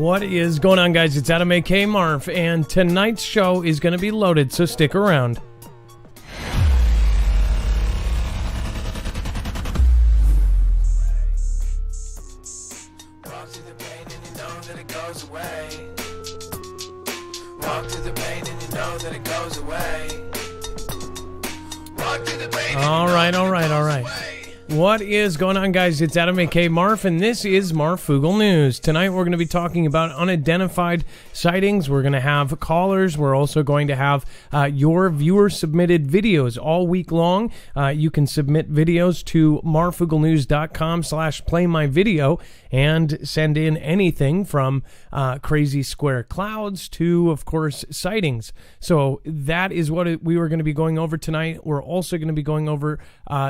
What is going on, guys? It's Adam A.K. Marf, and tonight's show is going to be loaded, so stick around. All right. What is going on, guys? It's Adam A.K. Marf, and this is Marfoogle News. Tonight, we're going to be talking about unidentified sightings. We're going to have callers. We're also going to have your viewer-submitted videos all week long. You can submit videos to marfooglenews.com/playmyvideo and send in anything from crazy square clouds to, of course, sightings. So that is what we were going to be going over tonight. We're also going to be going over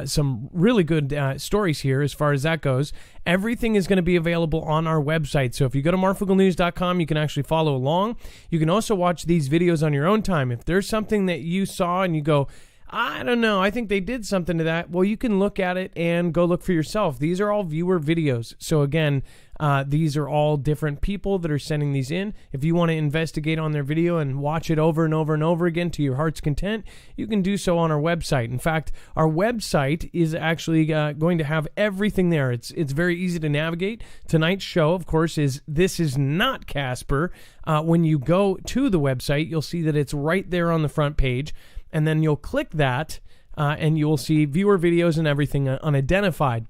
some really good stories here as far as that goes. Everything is going to be available on our website. So if you go to marfooglenews.com, you can actually follow along. You can also watch these videos on your own time. If there's something that you saw and you go, I don't know, I think they did something to that, well, you can look at it and go look for yourself. These are all viewer videos. So again, these are all different people that are sending these in. If you want to investigate on their video and watch it over and over and over again to your heart's content, you can do so on our website. In fact, our website is actually going to have everything there. It's very easy to navigate. Tonight's show, of course, is This Is Not Casper. When you go to the website, you'll see that it's right there on the front page. And then you'll click that, and you'll see viewer videos and everything unidentified.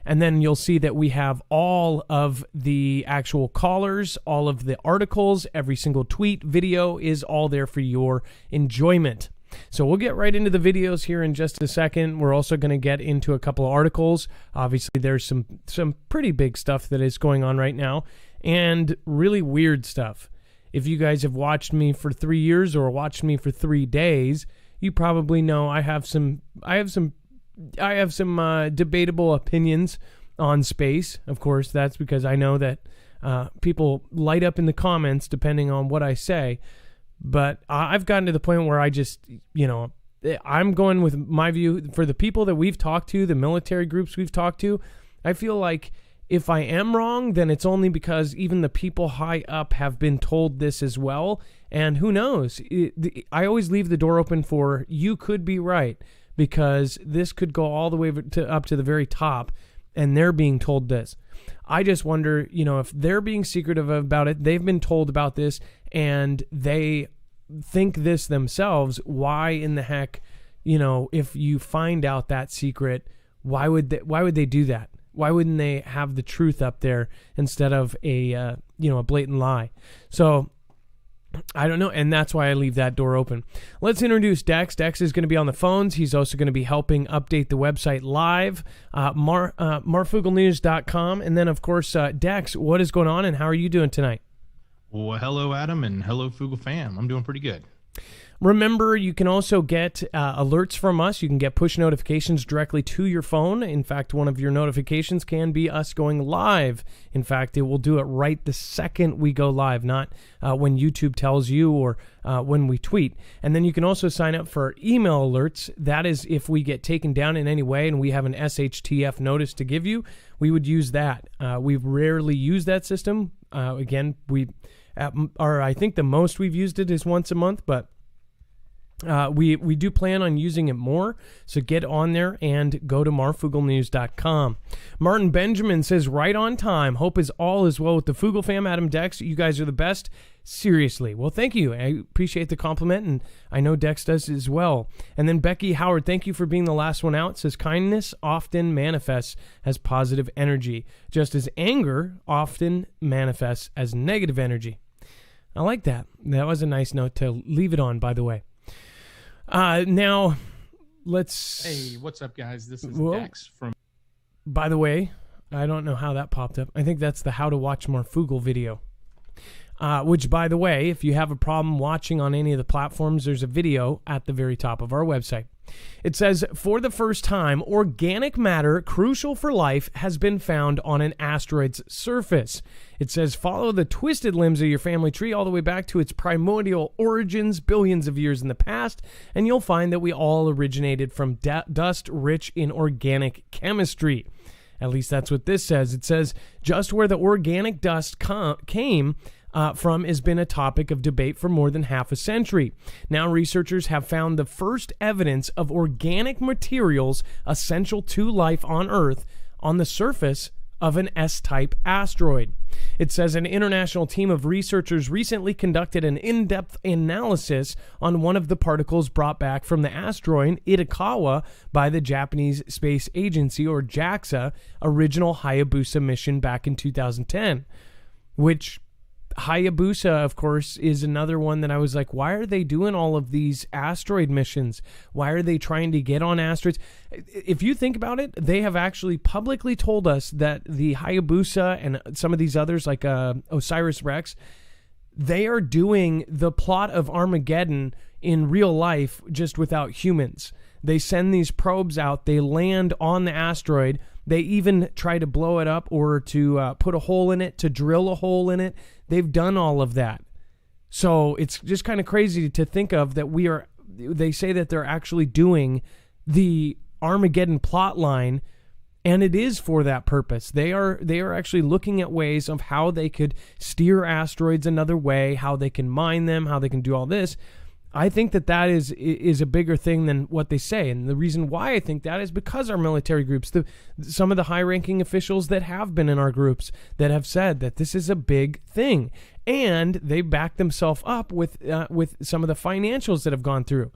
And then you'll see that we have all of the actual callers, all of the articles, every single tweet, video is all there for your enjoyment. So we'll get right into the videos here in just a second. We're also going to get into a couple of articles. Obviously, there's some pretty big stuff that is going on right now, and really weird stuff. If you guys have watched me for 3 years or watched me for 3 days, you probably know I have some debatable opinions on space. Of course, that's because I know that people light up in the comments depending on what I say. But I've gotten to the point where I just, I'm going with my view. For the people that we've talked to, the military groups we've talked to, I feel like if I am wrong, then it's only because even the people high up have been told this as well. And who knows? I always leave the door open for you could be right, because this could go all the way up to the very top, and they're being told this. I just wonder, if they're being secretive about it, they've been told about this, and they think this themselves. Why in the heck, if you find out that secret, why would they do that? Why wouldn't they have the truth up there instead of a blatant lie? So I don't know, and that's why I leave that door open. Let's introduce Dex. Dex is going to be on the phones. He's also going to be helping update the website live, marfooglenews.com. And then, of course, Dex, what is going on, and how are you doing tonight? Well, hello, Adam, and hello, Foogle fam. I'm doing pretty good. Remember, you can also get alerts from us. You can get push notifications directly to your phone. In fact, one of your notifications can be us going live. In fact, it will do it right the second we go live, not when YouTube tells you or when we tweet. And then you can also sign up for email alerts. That is if we get taken down in any way and we have an SHTF notice to give you, we would use that. We've rarely used that system. Again, I think the most we've used it is once a month, but we do plan on using it more, so get on there and go to marfooglenews.com. Martin Benjamin says, right on time. Hope all is well with the Foogle fam. Adam, Dex, you guys are the best. Seriously. Well, thank you. I appreciate the compliment, and I know Dex does as well. And then Becky Howard, thank you for being the last one out. Says, kindness often manifests as positive energy, just as anger often manifests as negative energy. I like that. That was a nice note to leave it on, by the way. Now, let's... Hey, what's up, guys? This is Dex from... By the way, I don't know how that popped up. I think that's the How to Watch Marfoogle video. Which, by the way, if you have a problem watching on any of the platforms, there's a video at the very top of our website. It says, for the first time, organic matter crucial for life has been found on an asteroid's surface. It says, follow the twisted limbs of your family tree all the way back to its primordial origins billions of years in the past, and you'll find that we all originated from dust rich in organic chemistry. At least that's what this says. It says, just where the organic dust came, from has been a topic of debate for more than half a century. Now, researchers have found the first evidence of organic materials essential to life on Earth on the surface of an S-type asteroid. It says an international team of researchers recently conducted an in-depth analysis on one of the particles brought back from the asteroid Itokawa by the Japanese Space Agency, or JAXA, original Hayabusa mission back in 2010, which Hayabusa, of course, is another one that I was like, why are they doing all of these asteroid missions? Why are they trying to get on asteroids? If you think about it, they have actually publicly told us that the Hayabusa and some of these others, like OSIRIS-REx, they are doing the plot of Armageddon in real life, just without humans. They send these probes out, they land on the asteroid, they even try to blow it up or to put a hole in it, to drill a hole in it. They've done all of that. So it's just kind of crazy to think of that they say that they're actually doing the Armageddon plot line, and it is for that purpose. They are actually looking at ways of how they could steer asteroids another way, how they can mine them, how they can do all this. I think that is a bigger thing than what they say. And the reason why I think that is because our military groups, some of the high-ranking officials that have been in our groups that have said that this is a big thing. And they back themselves up with some of the financials that have gone through.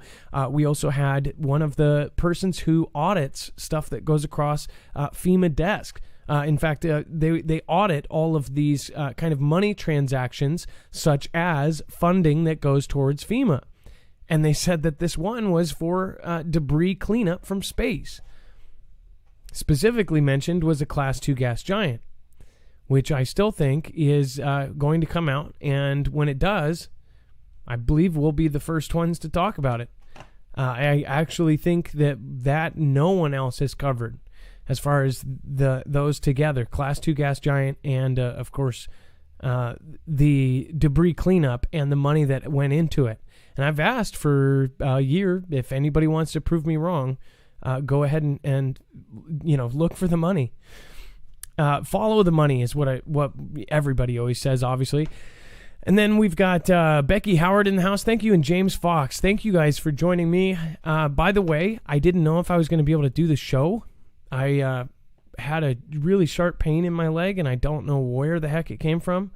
We also had one of the persons who audits stuff that goes across FEMA desk. In fact, they audit all of these kind of money transactions, such as funding that goes towards FEMA. And they said that this one was for debris cleanup from space. Specifically mentioned was a Class 2 gas giant, which I still think is going to come out. And when it does, I believe we'll be the first ones to talk about it. I actually think that no one else has covered as far as those together, Class 2 gas giant and, of course, the debris cleanup and the money that went into it. And I've asked for a year, if anybody wants to prove me wrong, go ahead and look for the money. Follow the money is what everybody always says, obviously. And then we've got Becky Howard in the house. Thank you. And James Fox. Thank you guys for joining me. By the way, I didn't know if I was going to be able to do the show. I had a really sharp pain in my leg, and I don't know where the heck it came from.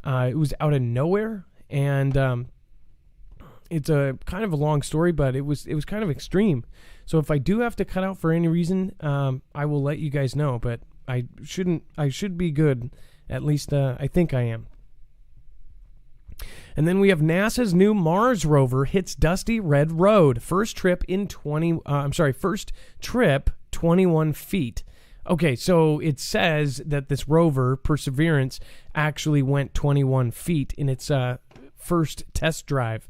It was out of nowhere, and it's a kind of a long story, but it was kind of extreme. So if I do have to cut out for any reason, I will let you guys know. But I should be good. At least I think I am. And then we have NASA's new Mars rover hits dusty red road. First trip 21 feet. Okay, so it says that this rover, Perseverance, actually went 21 feet in its first test drive.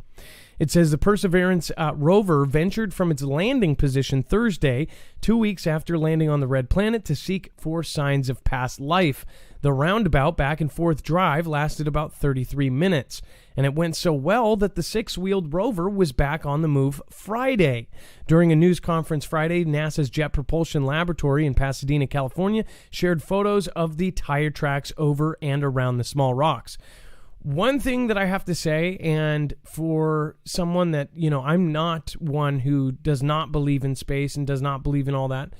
It says the Perseverance rover ventured from its landing position Thursday, 2 weeks after landing on the red planet, to seek for signs of past life. The roundabout back and forth drive lasted about 33 minutes, and it went so well that the six-wheeled rover was back on the move Friday. During a news conference Friday, NASA's Jet Propulsion Laboratory in Pasadena, California, shared photos of the tire tracks over and around the small rocks. One thing that I have to say, and for someone that, I'm not one who does not believe in space and does not believe in all that,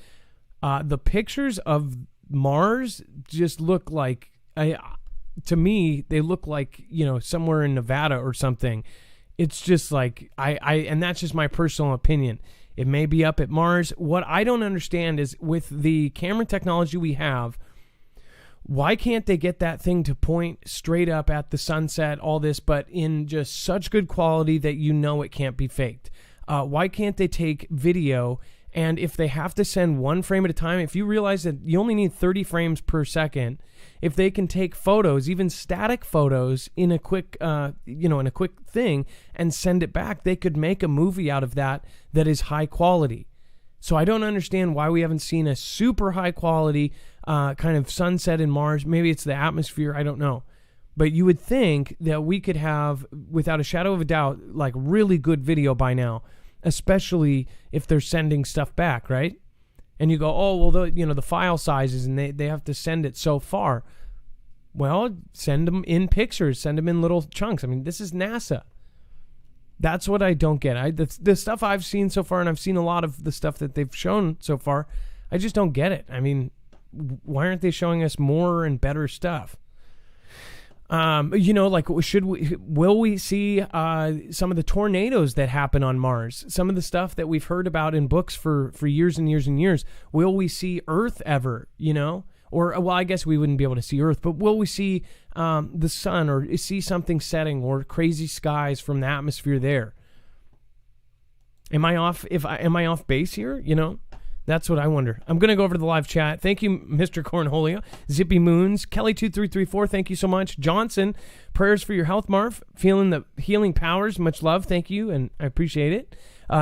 the pictures of Mars just look like, to me, they look like, somewhere in Nevada or something. It's just like, and that's just my personal opinion. It may be up at Mars. What I don't understand is with the camera technology we have, why can't they get that thing to point straight up at the sunset, all this, but in just such good quality that it can't be faked? Why can't they take video, and if they have to send one frame at a time, if you realize that you only need 30 frames per second, if they can take photos, even static photos, in a quick, in a quick thing and send it back, they could make a movie out of that is high quality. So I don't understand why we haven't seen a super high quality kind of sunset in Mars. Maybe it's the atmosphere. I don't know. But you would think that we could have, without a shadow of a doubt, like really good video by now, especially if they're sending stuff back, right? And you go, oh, well, the file sizes, and they have to send it so far. Well, send them in pictures, send them in little chunks. I mean, this is NASA. That's what I don't get. The stuff I've seen so far, and I've seen a lot of the stuff that they've shown so far, I just don't get it. I mean, why aren't they showing us more and better stuff? Like will we see some of the tornadoes that happen on Mars? Some of the stuff that we've heard about in books for years and years and years. Will we see Earth ever? Or, well, I guess we wouldn't be able to see Earth, but will we see the sun or see something setting or crazy skies from the atmosphere there? Am I off? Am I off base here? That's what I wonder. I'm going to go over to the live chat. Thank you, Mr. Cornholio. Zippy Moons. Kelly2334, thank you so much. Johnson, prayers for your health, Marv. Feeling the healing powers. Much love. Thank you, and I appreciate it.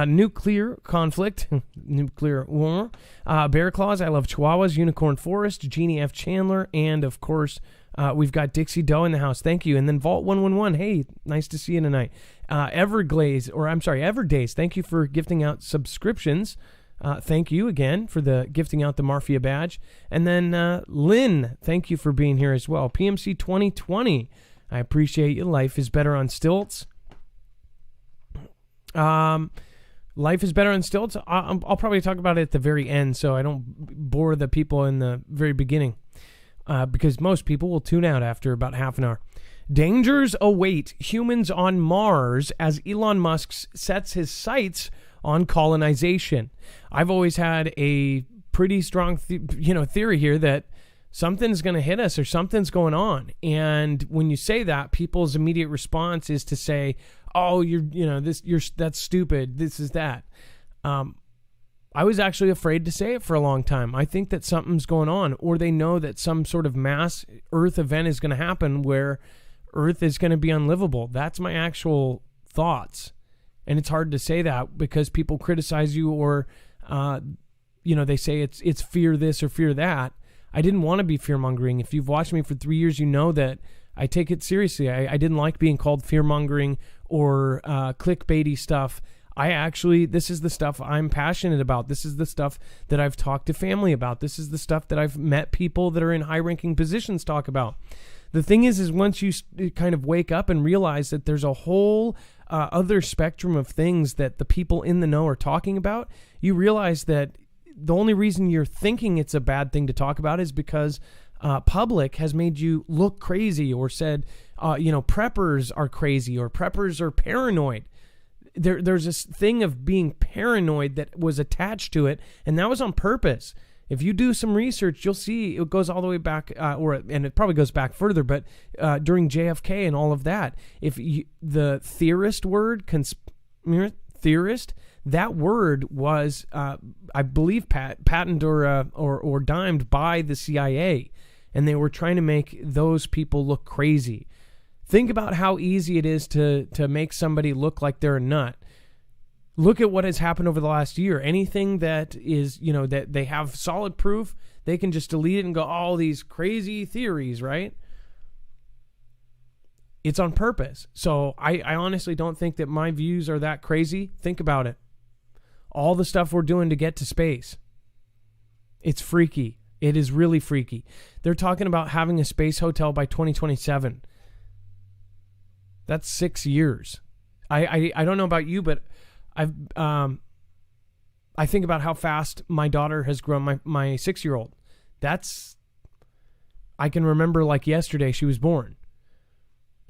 Nuclear conflict. Nuclear war. Bear Claws. I love Chihuahuas. Unicorn Forest. Jeannie F. Chandler. And, of course, we've got Dixie Doe in the house. Thank you. And then Vault 111. Hey, nice to see you tonight. Everdays. Thank you for gifting out subscriptions. Thank you again for gifting out the Marfia badge. And then Lynn, thank you for being here as well. PMC 2020, I appreciate you. Life is better on stilts. Life is better on stilts. I'll probably talk about it at the very end so I don't bore the people in the very beginning because most people will tune out after about half an hour. Dangers await humans on Mars as Elon Musk sets his sights on colonization. I've always had a pretty strong theory here that something's going to hit us or something's going on. And when you say that, people's immediate response is to say, "Oh, that's stupid. This is that." I was actually afraid to say it for a long time. I think that something's going on, or they know that some sort of mass Earth event is going to happen where Earth is going to be unlivable. That's my actual thoughts. And it's hard to say that because people criticize you or, they say it's fear this or fear that. I didn't want to be fear-mongering. If you've watched me for 3 years, you know that I take it seriously. I didn't like being called fear-mongering or clickbaity stuff. This is the stuff I'm passionate about. This is the stuff that I've talked to family about. This is the stuff that I've met people that are in high-ranking positions talk about. The thing is once you kind of wake up and realize that there's a whole other spectrum of things that the people in the know are talking about, you realize that the only reason you're thinking it's a bad thing to talk about is because public has made you look crazy or said, preppers are crazy or preppers are paranoid. There's this thing of being paranoid that was attached to it, and that was on purpose. If you do some research, you'll see it goes all the way back, and it probably goes back further, but during JFK and all of that, the theorist word, theorist, that word was, I believe, patented or dimed by the CIA, and they were trying to make those people look crazy. Think about how easy it is to make somebody look like they're a nut. Look at what has happened over the last year. Anything that is, that they have solid proof, they can just delete it and go, all these crazy theories, right? It's on purpose. So I honestly don't think that my views are that crazy. Think about it. All the stuff we're doing to get to space. It's freaky. It is really freaky. They're talking about having a space hotel by 2027. That's 6 years. I don't know about you, but I think about how fast my daughter has grown, my 6-year-old. I can remember like yesterday she was born.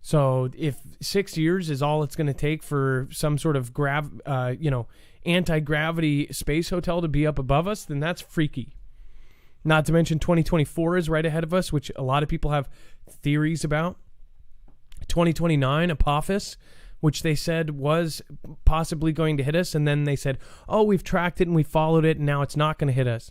So if 6 years is all it's going to take for some sort of anti-gravity space hotel to be up above us, then that's freaky. Not to mention 2024 is right ahead of us, which a lot of people have theories about. 2029, Apophis, which they said was possibly going to hit us, and then they said, oh, we've tracked it and we followed it, and now it's not going to hit us.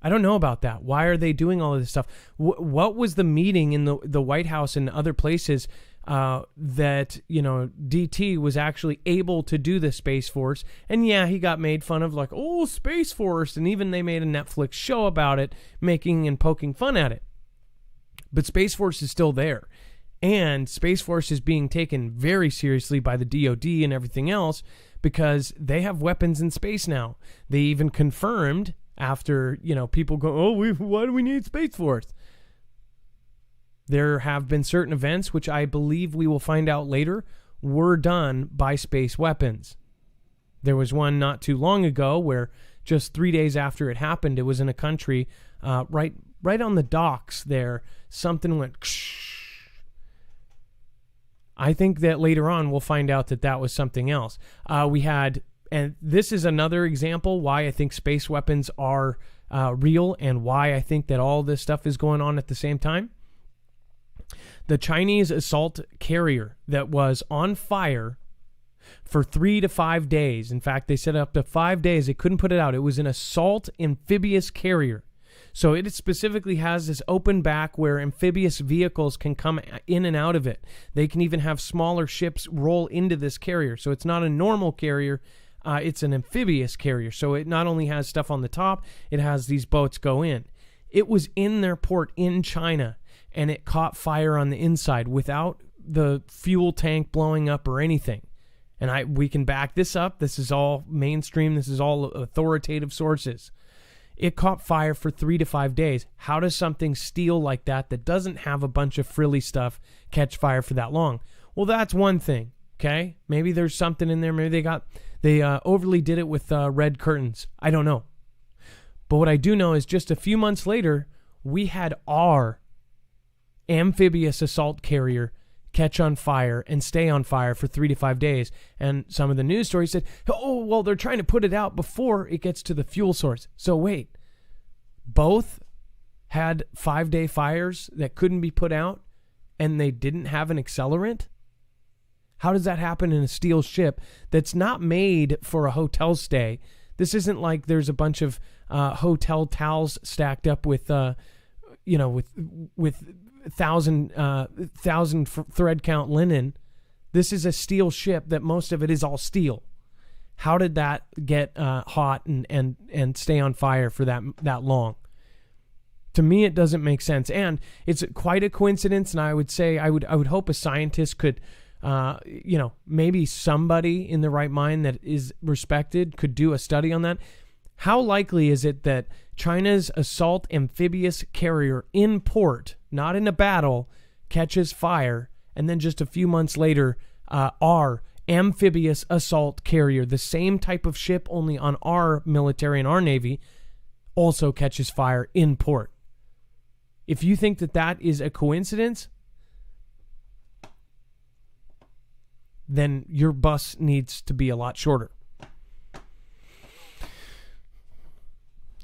I don't know about that. Why are they doing all of this stuff? What was the meeting in the White House and other places that, DT was actually able to do the Space Force? And yeah, he got made fun of like, oh, Space Force, and even they made a Netflix show about it, making and poking fun at it. But Space Force is still there. And Space Force is being taken very seriously by the DOD and everything else because they have weapons in space now. They even confirmed after, people go, oh, why do we need Space Force? There have been certain events, which I believe we will find out later, were done by space weapons. There was one not too long ago where just 3 days after it happened, it was in a country right on the docks there. Something went. I think that later on we'll find out that that was something else. We had, and this is another example why I think space weapons are real and why I think that all this stuff is going on at the same time. The Chinese assault carrier that was on fire for 3 to 5 days. In fact, they said up to 5 days. They couldn't put it out. It was an assault amphibious carrier. So it specifically has this open back where amphibious vehicles can come in and out of it. They can even have smaller ships roll into this carrier. So it's not a normal carrier. It's an amphibious carrier. So it not only has stuff on the top, it has these boats go in. It was in their port in China, and it caught fire on the inside without the fuel tank blowing up or anything. And we can back this up. This is all mainstream. This is all authoritative sources. It caught fire for 3 to 5 days. How does something steel like that doesn't have a bunch of frilly stuff catch fire for that long? Well, that's one thing, okay? Maybe there's something in there. Maybe they overly did it with red curtains. I don't know. But what I do know is just a few months later, we had our amphibious assault carrier catch on fire and stay on fire for 3 to 5 days. And some of the news stories said, oh, well, they're trying to put it out before it gets to the fuel source. So wait, both had 5-day fires that couldn't be put out and they didn't have an accelerant? How does that happen in a steel ship that's not made for a hotel stay? This isn't like there's a bunch of hotel towels stacked up with thousand thread count linen. This is a steel ship that most of it is all steel. How did that get hot and stay on fire for that long? To me, it doesn't make sense, and it's quite a coincidence. And I would say I would hope a scientist could, maybe somebody in the right mind that is respected could do a study on that. How likely is it that China's assault amphibious carrier in port, not in a battle, catches fire, and then just a few months later, our amphibious assault carrier, the same type of ship only on our military and our Navy, also catches fire in port? If you think that is a coincidence, then your bus needs to be a lot shorter.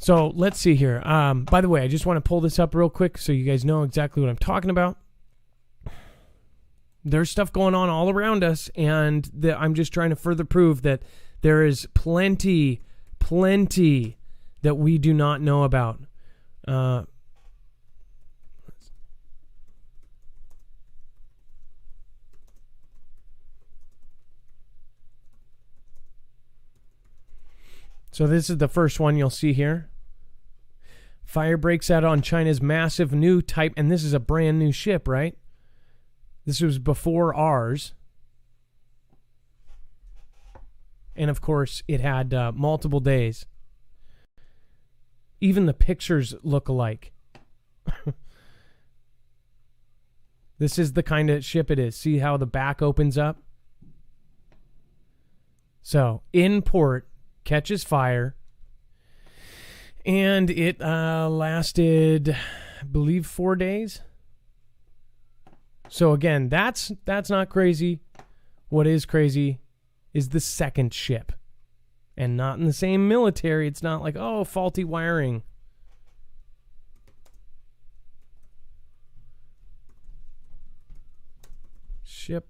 So let's see here. By the way, I just want to pull this up real quick so you guys know exactly what I'm talking about. There's stuff going on all around us, and I'm just trying to further prove that there is plenty that we do not know about. So this is the first one you'll see here. Fire breaks out on China's massive new type, and this is a brand new ship, right? This was before ours. And of course, it had multiple days. Even the pictures look alike. This is the kind of ship it is. See how the back opens up? So, in port, catches fire, and it lasted, I believe, 4 days. So again, that's not crazy. What is crazy is the second ship, and not in the same military. It's not like, oh, faulty wiring. Ship.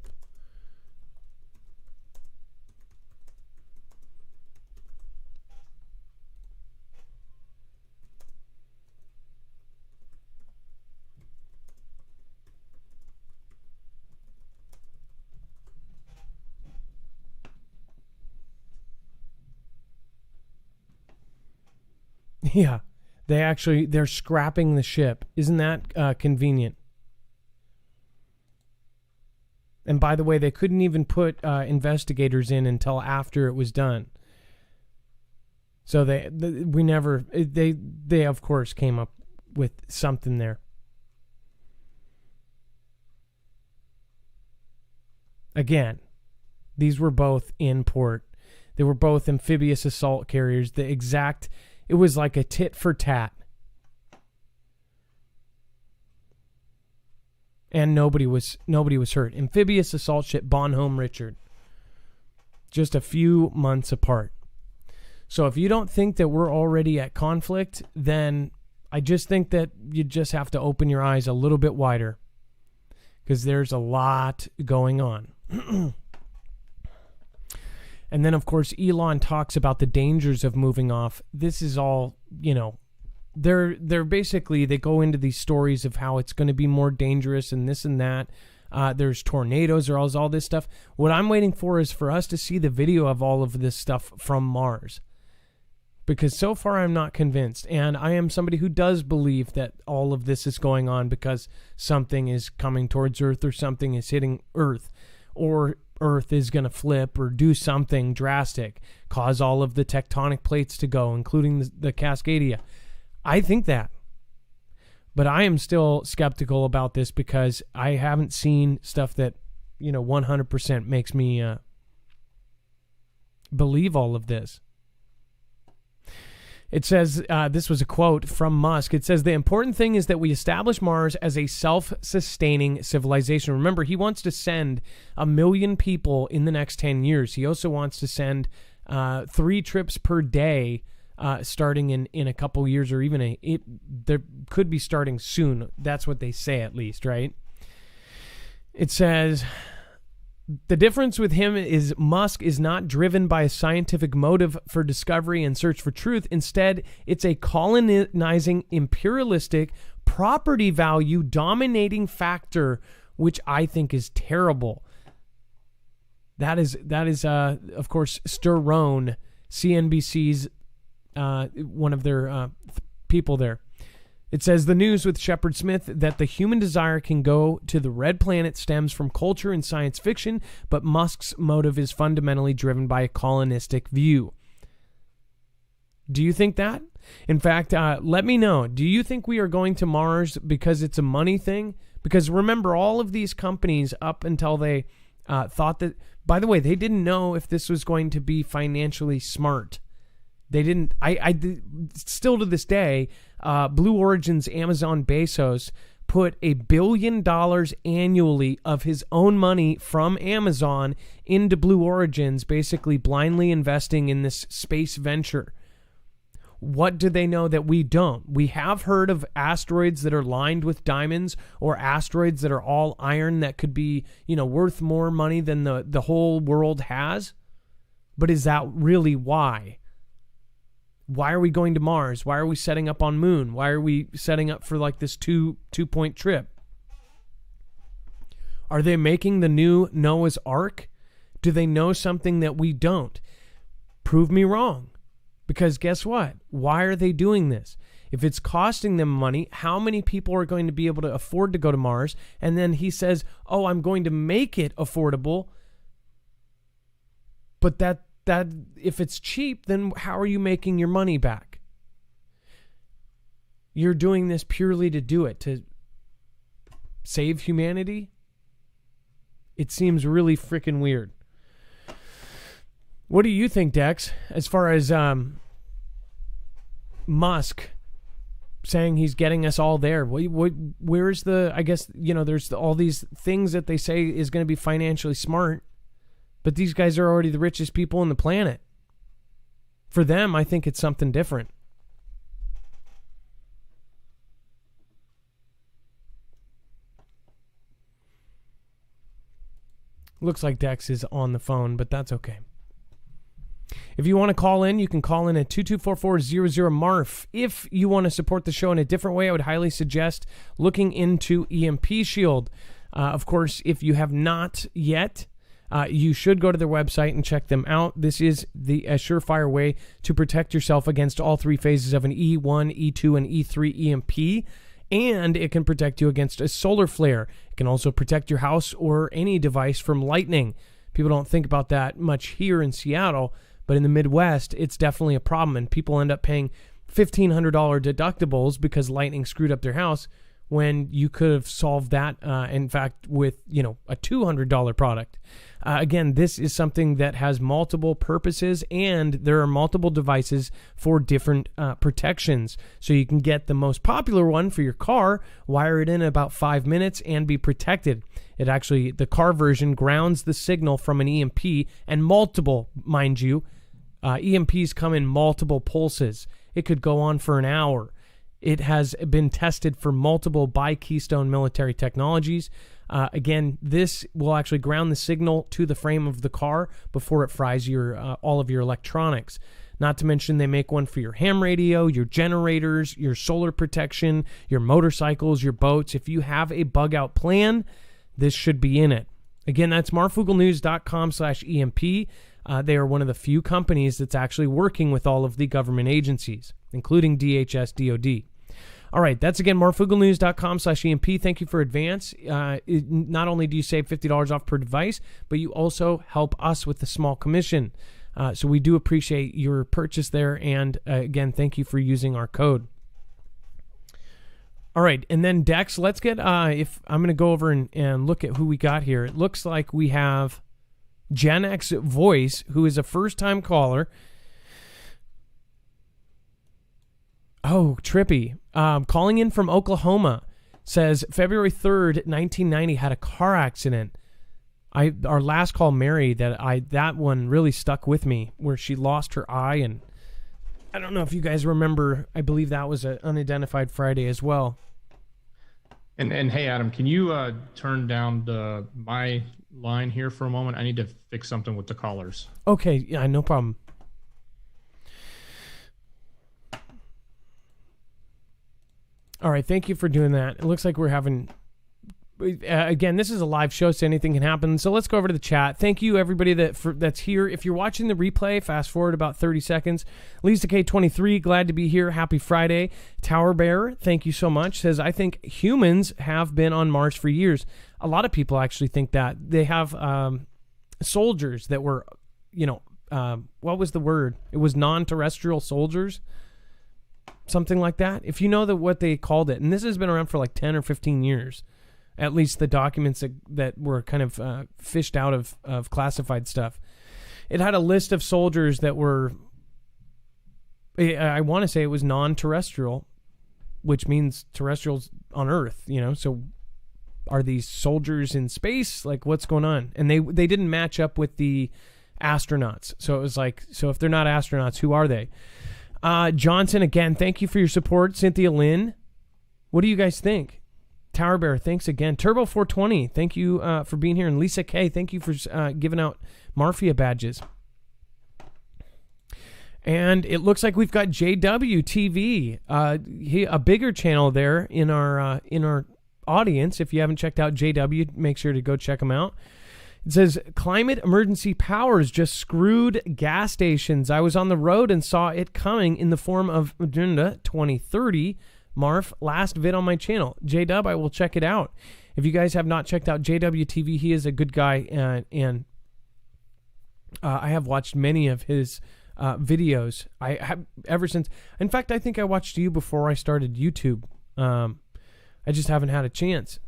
Yeah, they're scrapping the ship. Isn't that convenient? And by the way, they couldn't even put investigators in until after it was done. So they of course came up with something there. Again, these were both in port. They were both amphibious assault carriers. It was like a tit for tat. And nobody was hurt. Amphibious assault ship Bonhomme Richard. Just a few months apart. So if you don't think that we're already at conflict, then I just think that you just have to open your eyes a little bit wider. Because there's a lot going on. And then, of course, Elon talks about the dangers of moving off. This is all, they're basically, they go into these stories of how it's going to be more dangerous and this and that. There's tornadoes, there's all this stuff. What I'm waiting for is for us to see the video of all of this stuff from Mars. Because so far I'm not convinced. And I am somebody who does believe that all of this is going on because something is coming towards Earth or something is hitting Earth. Or Earth is going to flip or do something drastic, cause all of the tectonic plates to go, including the Cascadia. I think that. But I am still skeptical about this because I haven't seen stuff that, 100% makes me believe all of this. It says, this was a quote from Musk. It says, the important thing is that we establish Mars as a self-sustaining civilization. Remember, he wants to send 1 million people in the next 10 years. He also wants to send 3 trips per day starting in a couple years, or even there could be starting soon. That's what they say, at least, right? It says, the difference with him is Musk is not driven by a scientific motive for discovery and search for truth. Instead, it's a colonizing, imperialistic, property value dominating factor, which I think is terrible. That is, of course, Sterone, CNBC's one of their people there. It says the news with Shepard Smith that the human desire can go to the red planet stems from culture and science fiction, but Musk's motive is fundamentally driven by a colonistic view. Do you think that? In fact, let me know. Do you think we are going to Mars because it's a money thing? Because remember, all of these companies up until they thought that, by the way, they didn't know if this was going to be financially smart. They didn't. I still to this day, Blue Origin's Amazon Bezos put $1 billion annually of his own money from Amazon into Blue Origins, basically blindly investing in this space venture. What do they know that we don't? We have heard of asteroids that are lined with diamonds, or asteroids that are all iron that could be, worth more money than the whole world has. But is that really why? Why are we going to Mars? Why are we setting up on Moon? Why are we setting up for like this two-point trip? Are they making the new Noah's Ark? Do they know something that we don't? Prove me wrong. Because guess what? Why are they doing this? If it's costing them money, how many people are going to be able to afford to go to Mars? And then he says, oh, I'm going to make it affordable. But that if it's cheap, then how are you making your money back? You're doing this purely to do it, to save humanity? It seems really freaking weird. What do you think, Dex, as far as Musk saying he's getting us all there? Where's the, I guess, there's all these things that they say is going to be financially smart. But these guys are already the richest people on the planet. For them, I think it's something different. Looks like Dex is on the phone, but that's okay. If you want to call in, you can call in at 2244-00-MARF. If you want to support the show in a different way, I would highly suggest looking into EMP Shield. Of course, if you have not yet, you should go to their website and check them out. This is a surefire way to protect yourself against all 3 phases of an E1, E2, and E3 EMP. And it can protect you against a solar flare. It can also protect your house or any device from lightning. People don't think about that much here in Seattle, but in the Midwest, it's definitely a problem. And people end up paying $1,500 deductibles because lightning screwed up their house. when you could have solved that, in fact, with, a $200 product. Again, this is something that has multiple purposes, and there are multiple devices for different protections. So you can get the most popular one for your car, wire it in about 5 minutes, and be protected. The car version grounds the signal from an EMP, and multiple, mind you. EMPs come in multiple pulses. It could go on for an hour. It has been tested for multiple bi-keystone military technologies. Again, this will actually ground the signal to the frame of the car before it fries all of your electronics. Not to mention they make one for your ham radio, your generators, your solar protection, your motorcycles, your boats. If you have a bug out plan, this should be in it. Again, that's marfooglenews.com/EMP. They are one of the few companies that's actually working with all of the government agencies, including DHS, DOD. All right, that's again marfooglenews.com/EMP. Thank you for advance. Not only do you save $50 off per device, but you also help us with the small commission. So we do appreciate your purchase there. And again, thank you for using our code. All right, and then Dex, let's get, if I'm going to go over and look at who we got here. It looks like we have Gen X Voice, who is a first-time caller. Oh, trippy. Calling in from Oklahoma, says February 3rd, 1990, had a car accident. Our last call, Mary, that one really stuck with me, where she lost her eye, and I don't know if you guys remember, I believe that was an Unidentified Friday as well. And hey, Adam, can you turn down my line here for a moment? I need to fix something with the callers. Okay, yeah, no problem. All right, thank you for doing that. It looks like we're having... again, this is a live show, so anything can happen. So let's go over to the chat. Thank you, everybody that's here. If you're watching the replay, fast forward about 30 seconds. Lisa K23, glad to be here. Happy Friday. Tower Bear, thank you so much. Says, I think humans have been on Mars for years. A lot of people actually think that. They have soldiers that were, what was the word? It was non-terrestrial soldiers. Something like that. If you know what they called it, and this has been around for like 10 or 15 years. At least the documents that were kind of fished out of classified stuff. It had a list of soldiers that were, I want to say it was non-terrestrial, which means terrestrials on Earth, So are these soldiers in space? Like, what's going on? And they didn't match up with the astronauts. So it was like, so if they're not astronauts, who are they? Johnson, again, thank you for your support. Cynthia Lynn, what do you guys think? Tower Bear, thanks again. Turbo 420, thank you for being here. And Lisa K, thank you for giving out Marfia badges. And it looks like we've got JW TV, a bigger channel there in our audience. If you haven't checked out JW, make sure to go check them out. It says, climate emergency powers just screwed gas stations. I was on the road and saw it coming in the form of Agenda 2030. Marf, last vid on my channel. J-Dub, I will check it out. If you guys have not checked out JW TV, he is a good guy, and I have watched many of his videos. I have ever since. In fact, I think I watched you before I started YouTube. I just haven't had a chance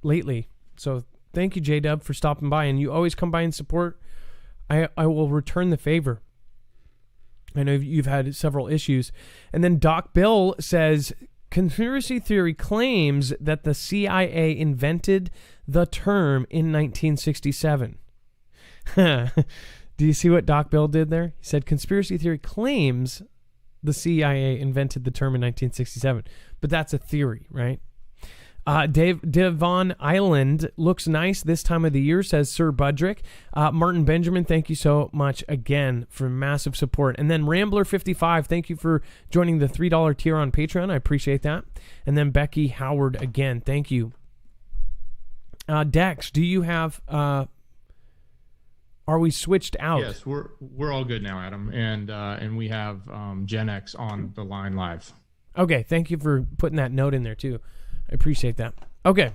lately. So thank you, J-Dub, for stopping by, and you always come by and support. I will return the favor. I know you've had several issues. And then Doc Bill says, conspiracy theory claims that the CIA invented the term in 1967. Do you see what Doc Bill did there? He said, conspiracy theory claims the CIA invented the term in 1967. But that's a theory, right? Devon Island looks nice this time of the year, says Sir Budrick. Martin Benjamin, thank you so much again for massive support. And then Rambler55, thank you for joining the $3 tier on Patreon. I appreciate that. And then Becky Howard again, thank you. Dex, do you have... are we switched out? Yes, we're all good now, Adam. And we have Gen X on the line live. Okay, thank you for putting that note in there too. I appreciate that. Okay.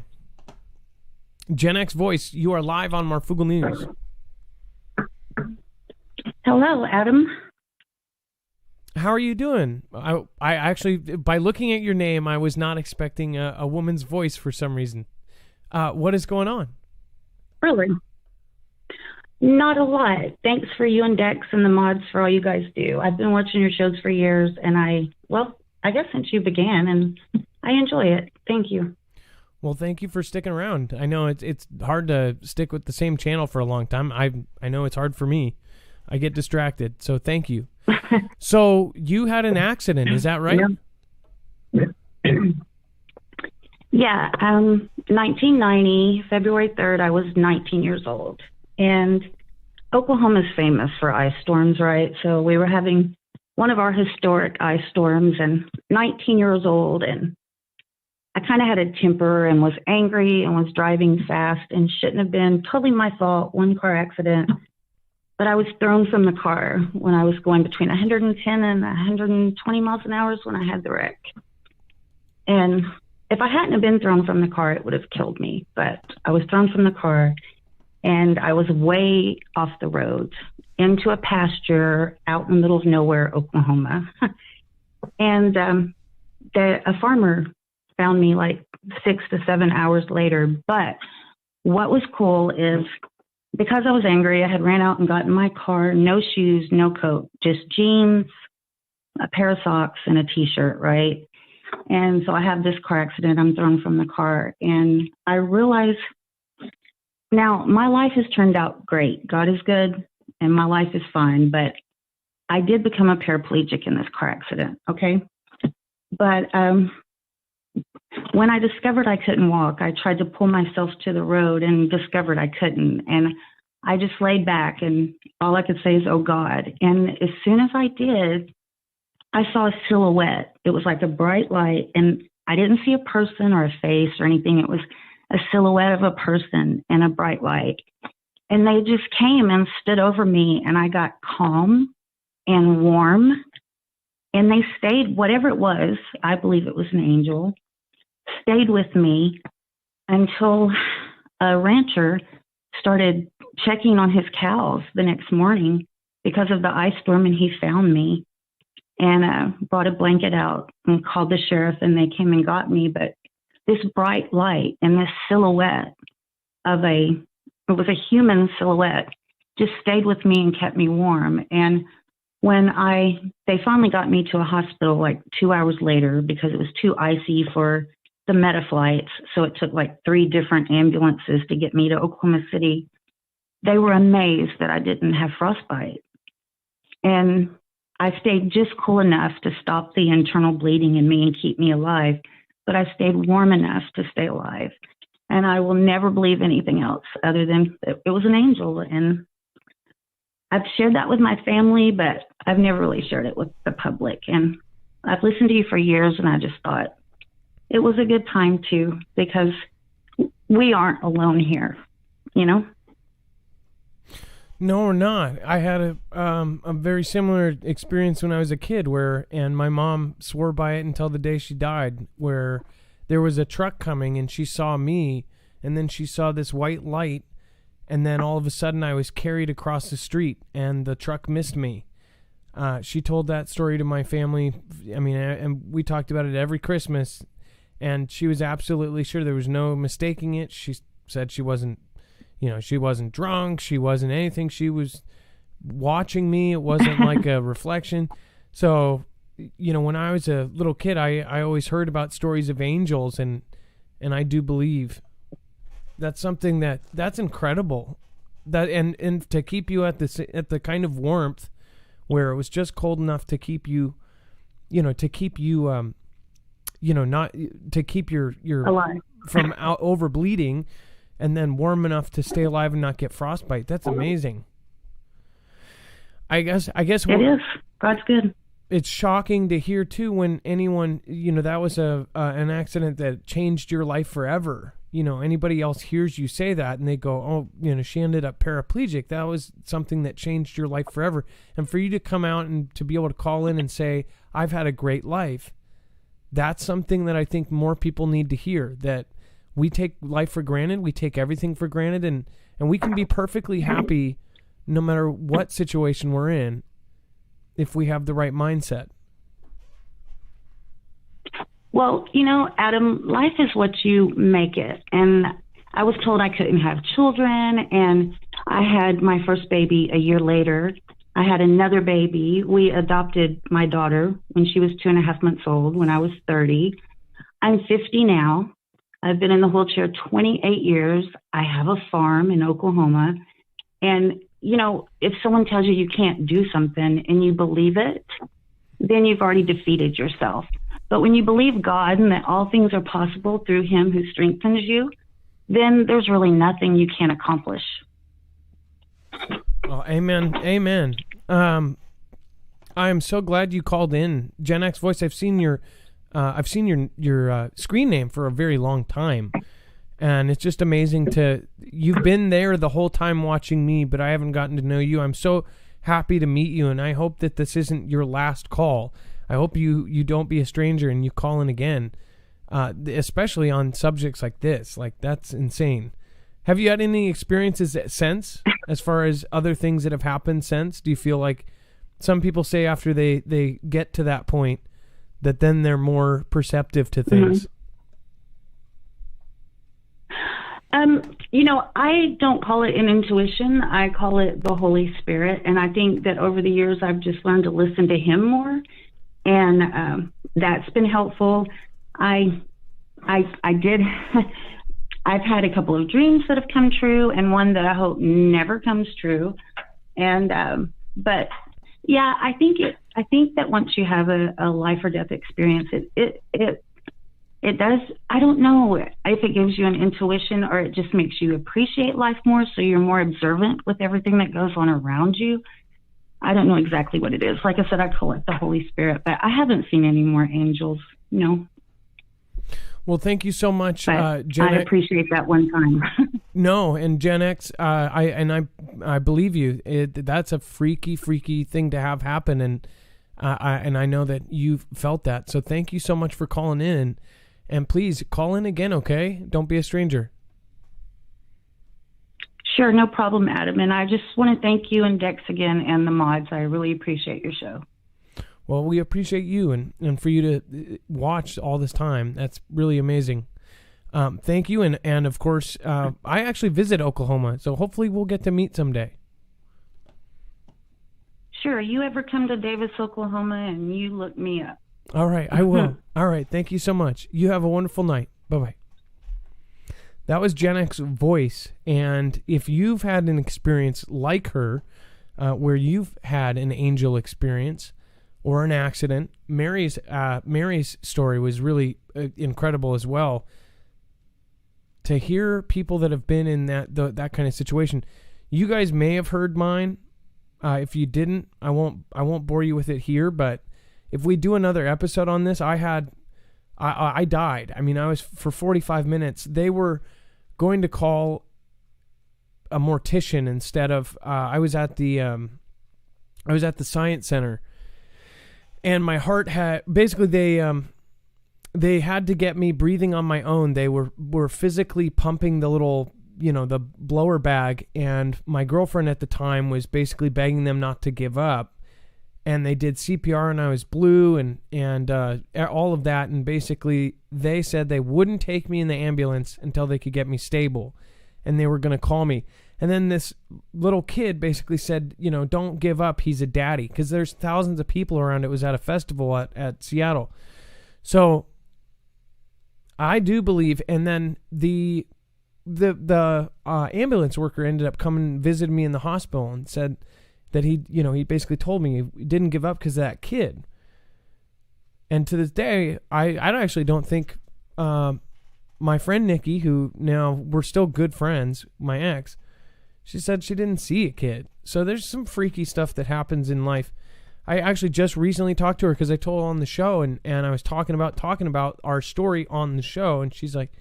Gen X Voice, you are live on Marfoogle News. Hello, Adam. How are you doing? I actually, by looking at your name, I was not expecting a woman's voice for some reason. What is going on? Really? Not a lot. Thanks for you and Dex and the mods for all you guys do. I've been watching your shows for years, and I guess since you began, and I enjoy it. Thank you. Well, thank you for sticking around. I know it's hard to stick with the same channel for a long time. I know it's hard for me. I get distracted, so thank you. So you had an accident, is that right? Yeah. 1990, February 3rd, I was 19 years old. And Oklahoma's famous for ice storms, right? So we were having one of our historic ice storms, and 19 years old, and I kind of had a temper and was angry and was driving fast and shouldn't have been. Totally my fault, one car accident. But I was thrown from the car when I was going between 110 and 120 miles an hour when I had the wreck. And if I hadn't have been thrown from the car, it would have killed me. But I was thrown from the car, and I was way off the road into a pasture out in the middle of nowhere, Oklahoma. And a farmer found me like 6 to 7 hours later. But what was cool is, because I was angry, I had ran out and got in my car, no shoes, no coat, just jeans, a pair of socks, and a t-shirt, right? And so I have this car accident. I'm thrown from the car, and I realize now my life has turned out great. God is good, and my life is fine, but I did become a paraplegic in this car accident, okay? But when I discovered I couldn't walk, I tried to pull myself to the road and discovered I couldn't. And I just laid back, and all I could say is, oh God. And as soon as I did, I saw a silhouette. It was like a bright light, and I didn't see a person or a face or anything. It was a silhouette of a person and a bright light. And they just came and stood over me, and I got calm and warm. And they stayed, whatever it was, I believe it was an angel, stayed with me until a rancher started checking on his cows the next morning because of the ice storm, and he found me and brought a blanket out and called the sheriff, and they came and got me. But this bright light and this silhouette of it was a human silhouette, just stayed with me and kept me warm. And when they finally got me to a hospital like 2 hours later because it was too icy for the meta flights, so it took like 3 different ambulances to get me to Oklahoma City. They were amazed that I didn't have frostbite. And I stayed just cool enough to stop the internal bleeding in me and keep me alive, but I stayed warm enough to stay alive. And I will never believe anything else other than it was an angel. And I've shared that with my family, but I've never really shared it with the public. And I've listened to you for years, and I just thought it was a good time too, because we aren't alone here, you know? No, we're not. I had a very similar experience when I was a kid and my mom swore by it until the day she died, where there was a truck coming and she saw me, and then she saw this white light, and then all of a sudden I was carried across the street and the truck missed me. She told that story to my family. I mean, and we talked about it every Christmas, and she was absolutely sure. There was no mistaking it. She said she wasn't, she wasn't drunk. She wasn't anything. She was watching me. It wasn't like a reflection. So, when I was a little kid, I always heard about stories of angels, and I do believe that's something that's incredible. That and to keep you at the kind of warmth where it was just cold enough to keep you, not to keep your alive from over bleeding, and then warm enough to stay alive and not get frostbite. That's amazing. I guess it is. God's good. It's shocking to hear too when anyone, that was an accident that changed your life forever. Anybody else hears you say that and they go, oh, she ended up paraplegic. That was something that changed your life forever. And for you to come out and to be able to call in and say, I've had a great life, that's something that I think more people need to hear, that we take life for granted. We take everything for granted, and we can be perfectly happy no matter what situation we're in. if we have the right mindset. Well, Adam, life is what you make it. And I was told I couldn't have children, and I had my first baby a year later. I had another baby. We adopted my daughter when she was 2.5 months old, when I was 30. I'm 50 now. I've been in the wheelchair 28 years. I have a farm in Oklahoma. And, if someone tells you you can't do something and you believe it, then you've already defeated yourself. But when you believe God and that all things are possible through him who strengthens you, then there's really nothing you can't accomplish. Oh, amen. Amen. I am so glad you called in, Gen X Voice. I've seen your screen name for a very long time, and it's just amazing you've been there the whole time watching me, but I haven't gotten to know you. I'm so happy to meet you, and I hope that this isn't your last call. I hope you don't be a stranger and you call in again, especially on subjects like this. Like, that's insane. Have you had any experiences since, as far as other things that have happened since? Do you feel like some people say after they get to that point that then they're more perceptive to things? I don't call it an intuition. I call it the Holy Spirit. And I think that over the years, I've just learned to listen to him more. And that's been helpful. I did... I've had a couple of dreams that have come true, and one that I hope never comes true. And but yeah, I think that once you have a life or death experience, it does. I don't know if it gives you an intuition or it just makes you appreciate life more, so you're more observant with everything that goes on around you. I don't know exactly what it is. Like I said, I call it the Holy Spirit, but I haven't seen any more angels. No. Well, thank you so much, Gen X. I appreciate that one time. No, and Gen X, I believe you. That's a freaky thing to have happen, and I know that you've felt that. So thank you so much for calling in, and please call in again, okay? Don't be a stranger. Sure, no problem, Adam. And I just want to thank you and Dex again and the mods. I really appreciate your show. Well, we appreciate you and for you to watch all this time. That's really amazing. Thank you. And of course, I actually visit Oklahoma, so hopefully we'll get to meet someday. Sure. You ever come to Davis, Oklahoma, and you look me up. All right, I will. All right, thank you so much. You have a wonderful night. Bye-bye. That was Gen X Voice, and if you've had an experience like her, where you've had an angel experience, or an accident. Mary's story was really incredible as well. To hear people that have been in that kind of situation, you guys may have heard mine. If you didn't, I won't bore you with it here. But if we do another episode on this, I died. I mean, I was for 45 minutes. They were going to call a mortician instead of. I was at the science center. And my heart had basically they had to get me breathing on my own. They were physically pumping the little, the blower bag, and my girlfriend at the time was basically begging them not to give up. And they did CPR, and I was blue, and all of that. And basically, they said they wouldn't take me in the ambulance until they could get me stable, and they were going to call me. And then this little kid basically said, don't give up. He's a daddy. Because there's thousands of people around. It was at a festival at Seattle. So I do believe. And then the ambulance worker ended up coming and visited me in the hospital and said that he basically told me he didn't give up because of that kid. And to this day, I actually don't think my friend Nikki, who now we're still good friends, my ex, she said she didn't see a kid. So there's some freaky stuff that happens in life. I actually just recently talked to her because I told her on the show, and I was talking about our story on the show, and she's like,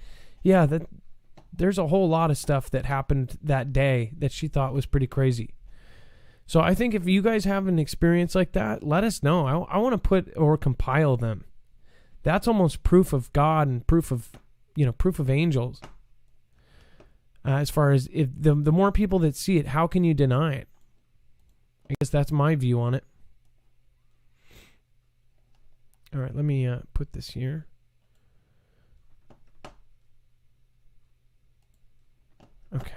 yeah, there's a whole lot of stuff that happened that day that she thought was pretty crazy. So I think if you guys have an experience like that, let us know. I want to put or compile them. That's almost proof of God and proof of angels. As far as if the more people that see it, how can you deny it? I guess that's my view on it. All right, let me put this here. Okay.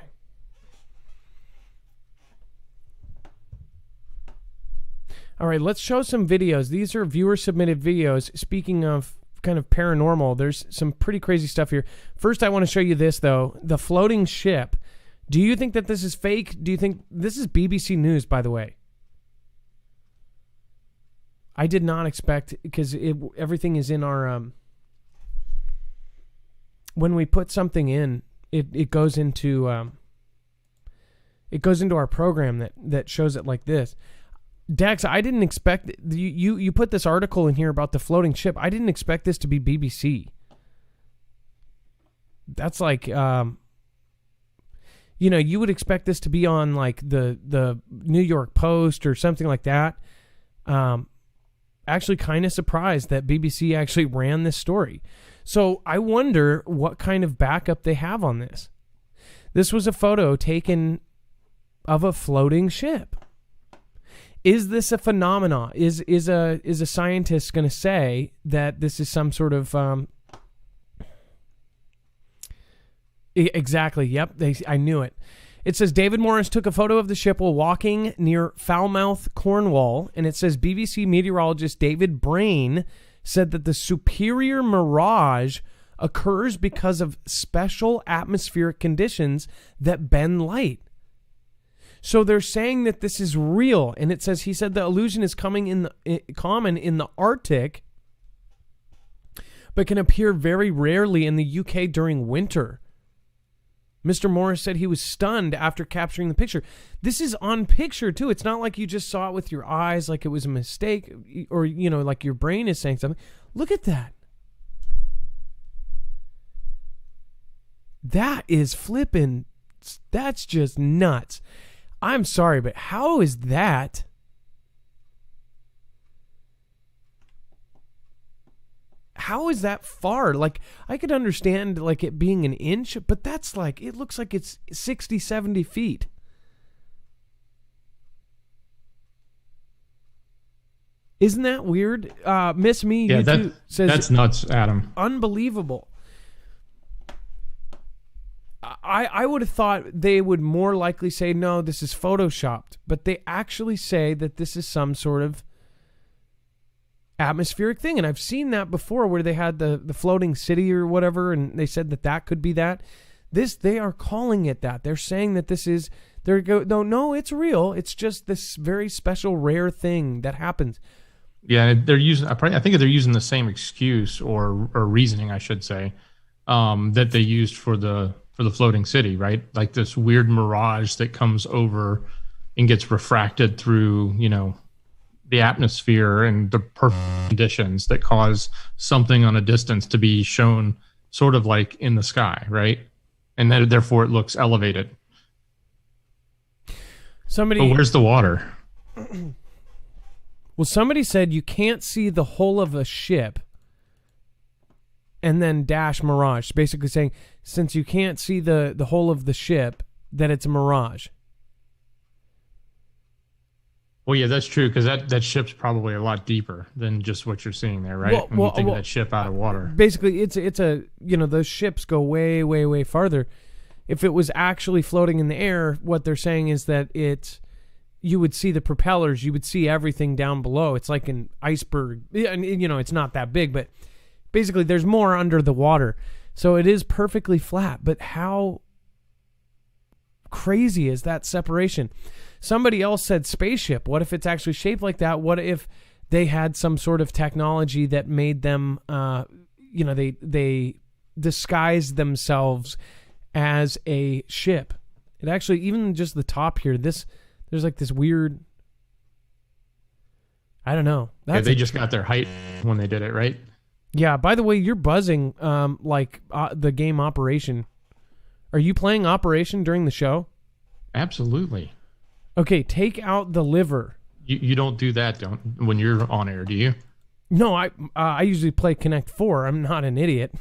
All right, let's show some videos. These are viewer-submitted videos. Speaking of kind of paranormal, there's some pretty crazy stuff here. First, I want to show you this, though. The floating ship. Do you think that this is fake? Do you think... This is BBC News, by the way. I did not expect... Because everything is in our... when we put something in, it goes into... it goes into our program that shows it like this. Dex, I didn't expect you put this article in here about the floating ship. I didn't expect this to be BBC. That's like, you would expect this to be on like the New York Post or something like that. Actually, kind of surprised that BBC actually ran this story. So I wonder what kind of backup they have on this. This was a photo taken of a floating ship. Is this a phenomenon? Is a scientist going to say that this is some sort of exactly? Yep, I knew it. It says David Morris took a photo of the ship while walking near Falmouth, Cornwall, and it says BBC meteorologist David Brain said that the superior mirage occurs because of special atmospheric conditions that bend light. So they're saying that this is real, and it says he said the illusion is common in the Arctic, but can appear very rarely in the UK during winter. Mr. Morris said he was stunned after capturing the picture. This is on picture too. It's not like you just saw it with your eyes, like it was a mistake, or like your brain is saying something. Look at that. That is flipping. That's just nuts. I'm sorry, but how is that? How is that far? Like, I could understand like it being an inch, but that's like, it looks like it's 60, 70 feet. Isn't that weird? Miss Me YouTube says that's nuts, Adam. Unbelievable. I would have thought they would more likely say, no, this is photoshopped. But they actually say that this is some sort of atmospheric thing. And I've seen that before where they had the floating city or whatever, and they said that could be that. They are calling it that. They're saying that this is... No, it's real. It's just this very special, rare thing that happens. Yeah, they're using... I think they're using the same excuse or reasoning, I should say, that they used for the floating city, right? Like this weird mirage that comes over and gets refracted through, the atmosphere and the perfect conditions that cause something on a distance to be shown sort of like in the sky, right? And that, therefore it looks elevated. But where's the water? Well, somebody said you can't see the hull of a ship and then dash mirage, basically saying since you can't see the hull of the ship, that it's a mirage. Well, yeah, that's true, because that ship's probably a lot deeper than just what you're seeing there, right? When you think of that ship out of water. Basically, it's a those ships go way, way, way farther. If it was actually floating in the air, what they're saying is that you would see the propellers, you would see everything down below. It's like an iceberg. It's not that big, but basically there's more under the water. So it is perfectly flat, but how crazy is that separation? Somebody else said spaceship. What if it's actually shaped like that? What if they had some sort of technology that made them, they disguised themselves as a ship? It actually, even just the top here, there's like this weird, I don't know. They just got their height when they did it, right? Yeah, by the way, you're buzzing like the game Operation. Are you playing Operation during the show? Absolutely. Okay, take out the liver. You don't do that, when you're on air, do you? No, I usually play Connect 4. I'm not an idiot.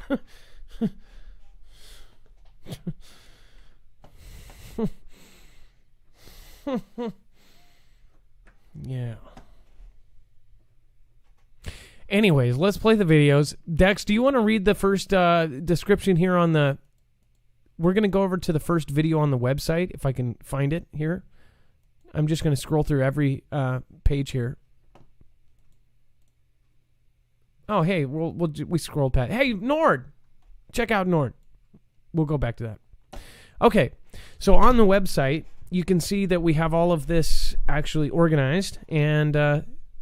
Yeah. Anyways, let's play the videos. Dex, do you want to read the first description here on the... We're going to go over to the first video on the website, if I can find it here. I'm just going to scroll through every page here. Oh, hey, we scrolled past. Hey, Nord! Check out Nord. We'll go back to that. Okay, so on the website, you can see that we have all of this actually organized, and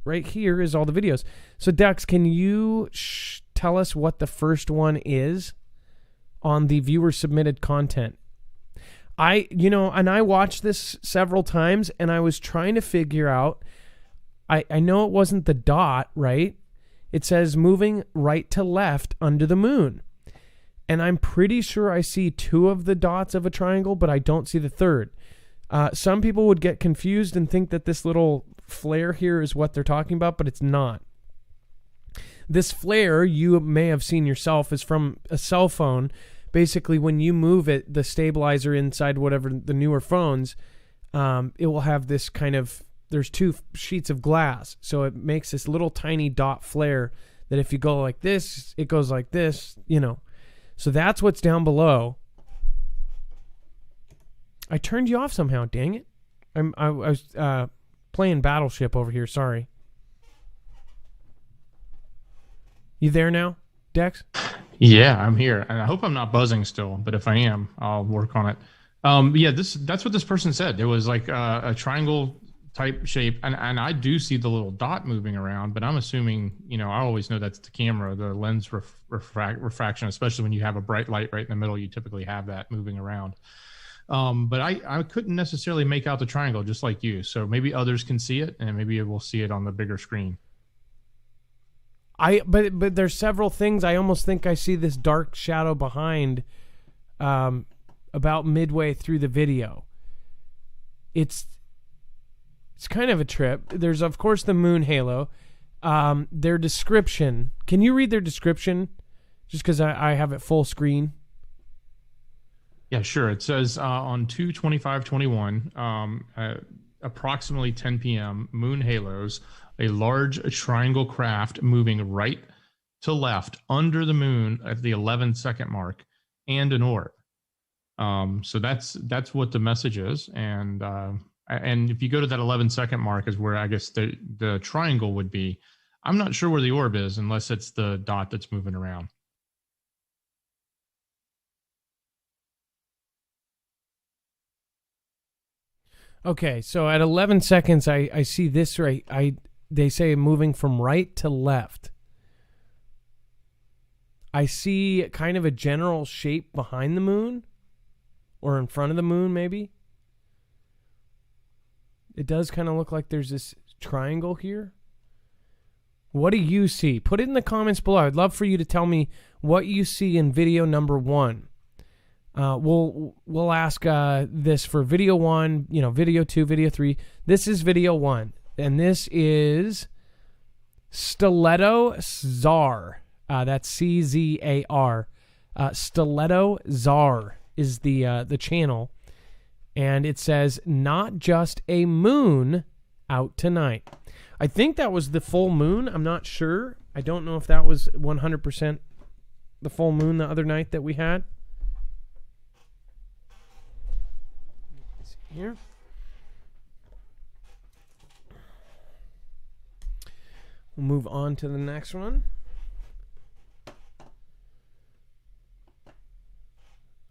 right here is all the videos. So, Dex, can you tell us what the first one is on the viewer-submitted content? I watched this several times, and I was trying to figure out, I know it wasn't the dot, right? It says moving right to left under the moon. And I'm pretty sure I see 2 of the dots of a triangle, but I don't see the third. Some people would get confused and think that this little flare here is what they're talking about, but it's not. This flare, you may have seen yourself, is from a cell phone. Basically, when you move it, the stabilizer inside whatever the newer phones, it will have this kind of... There's 2 sheets of glass, so it makes this little tiny dot flare that if you go like this, it goes like this, So that's what's down below. I turned you off somehow, dang it. I was playing Battleship over here, sorry. You there now, Dex? Yeah, I'm here. And I hope I'm not buzzing still, but if I am, I'll work on it. That's what this person said. It was like a triangle type shape, and I do see the little dot moving around, but I'm assuming, I always know that's the camera, the lens refraction, especially when you have a bright light right in the middle, you typically have that moving around. But I couldn't necessarily make out the triangle just like you, so maybe others can see it, and maybe we'll see it on the bigger screen. But there's several things. I almost think I see this dark shadow behind about midway through the video. It's kind of a trip. There's, of course, the moon halo. Their description. Can you read their description? Just because I have it full screen. Yeah, sure. It says on 2/25/21, approximately 10 p.m., moon halos, a large triangle craft moving right to left under the moon at the 11-second mark, and an orb. So that's what the message is, and if you go to that 11-second mark is where I guess the triangle would be. I'm not sure where the orb is unless it's the dot that's moving around. Okay, so at 11 seconds, I see this right. They say moving from right to left. I see kind of a general shape behind the moon, or in front of the moon, maybe. It does kind of look like there's this triangle here. What do you see? Put it in the comments below. I'd love for you to tell me what you see in video number 1. We'll ask this for video 1, video 2, video 3. This is video 1, and this is Stiletto Czar. That's CZAR. Stiletto Czar is the channel. And it says, not just a moon out tonight. I think that was the full moon. I'm not sure. I don't know if that was 100% the full moon the other night that we had. Let's see here. We'll move on to the next one.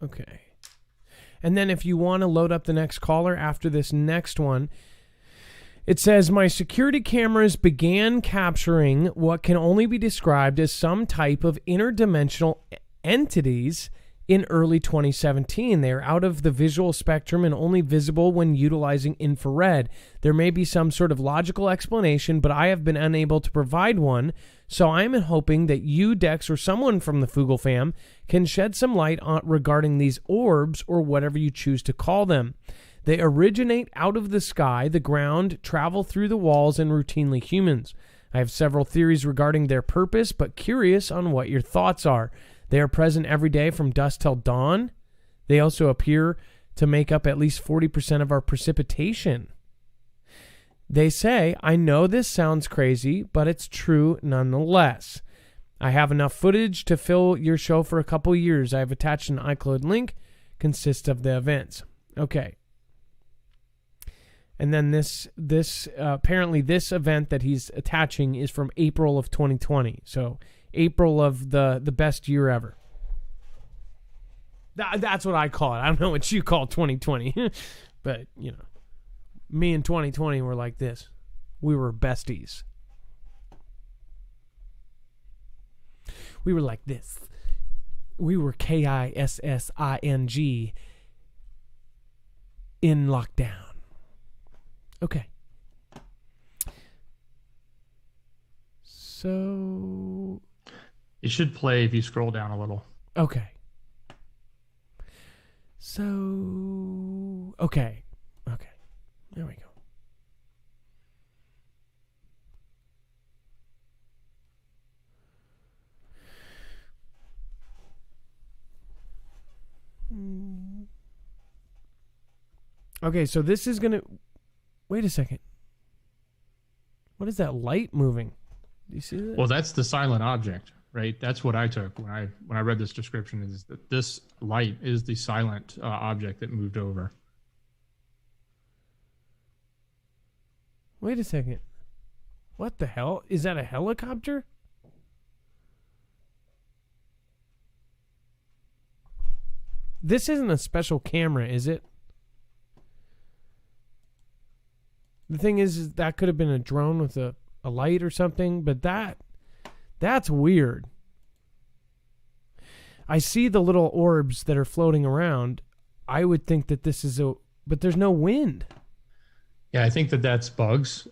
Okay. And then if you want to load up the next caller after this next one, it says, my security cameras began capturing what can only be described as some type of interdimensional entities in early 2017. They are out of the visual spectrum and only visible when utilizing infrared. There may be some sort of logical explanation, but I have been unable to provide one. So I am hoping that you, Dex, or someone from the Foogle fam can shed some light on regarding these orbs, or whatever you choose to call them. They originate out of the sky, the ground, travel through the walls, and routinely humans. I have several theories regarding their purpose, but curious on what your thoughts are. They are present every day from dusk till dawn. They also appear to make up at least 40% of our precipitation. They say, I know this sounds crazy, but it's true nonetheless. I have enough footage to fill your show for a couple years. I have attached an iCloud link, consists of the events. Okay. And then this apparently this event that he's attaching is from April of 2020. So April of the best year ever. That's what I call it. I don't know what you call 2020. But, you know, me and 2020 were like this. We were besties. We were like this. We were KISSING in lockdown. Okay. So it should play if you scroll down a little. Okay. So okay. There we go. Okay, so this is gonna. Wait a second. What is that light moving? Do you see that? Well, that's the silent object, right? That's what I took when I read this description. Is that this light is the silent object that moved over? Wait a second. What the hell? Is that a helicopter? This isn't a special camera, is it? The thing is that could have been a drone with a light or something, but that's weird. I see the little orbs that are floating around. I would think that this is but there's no wind. Yeah, I think that's bugs,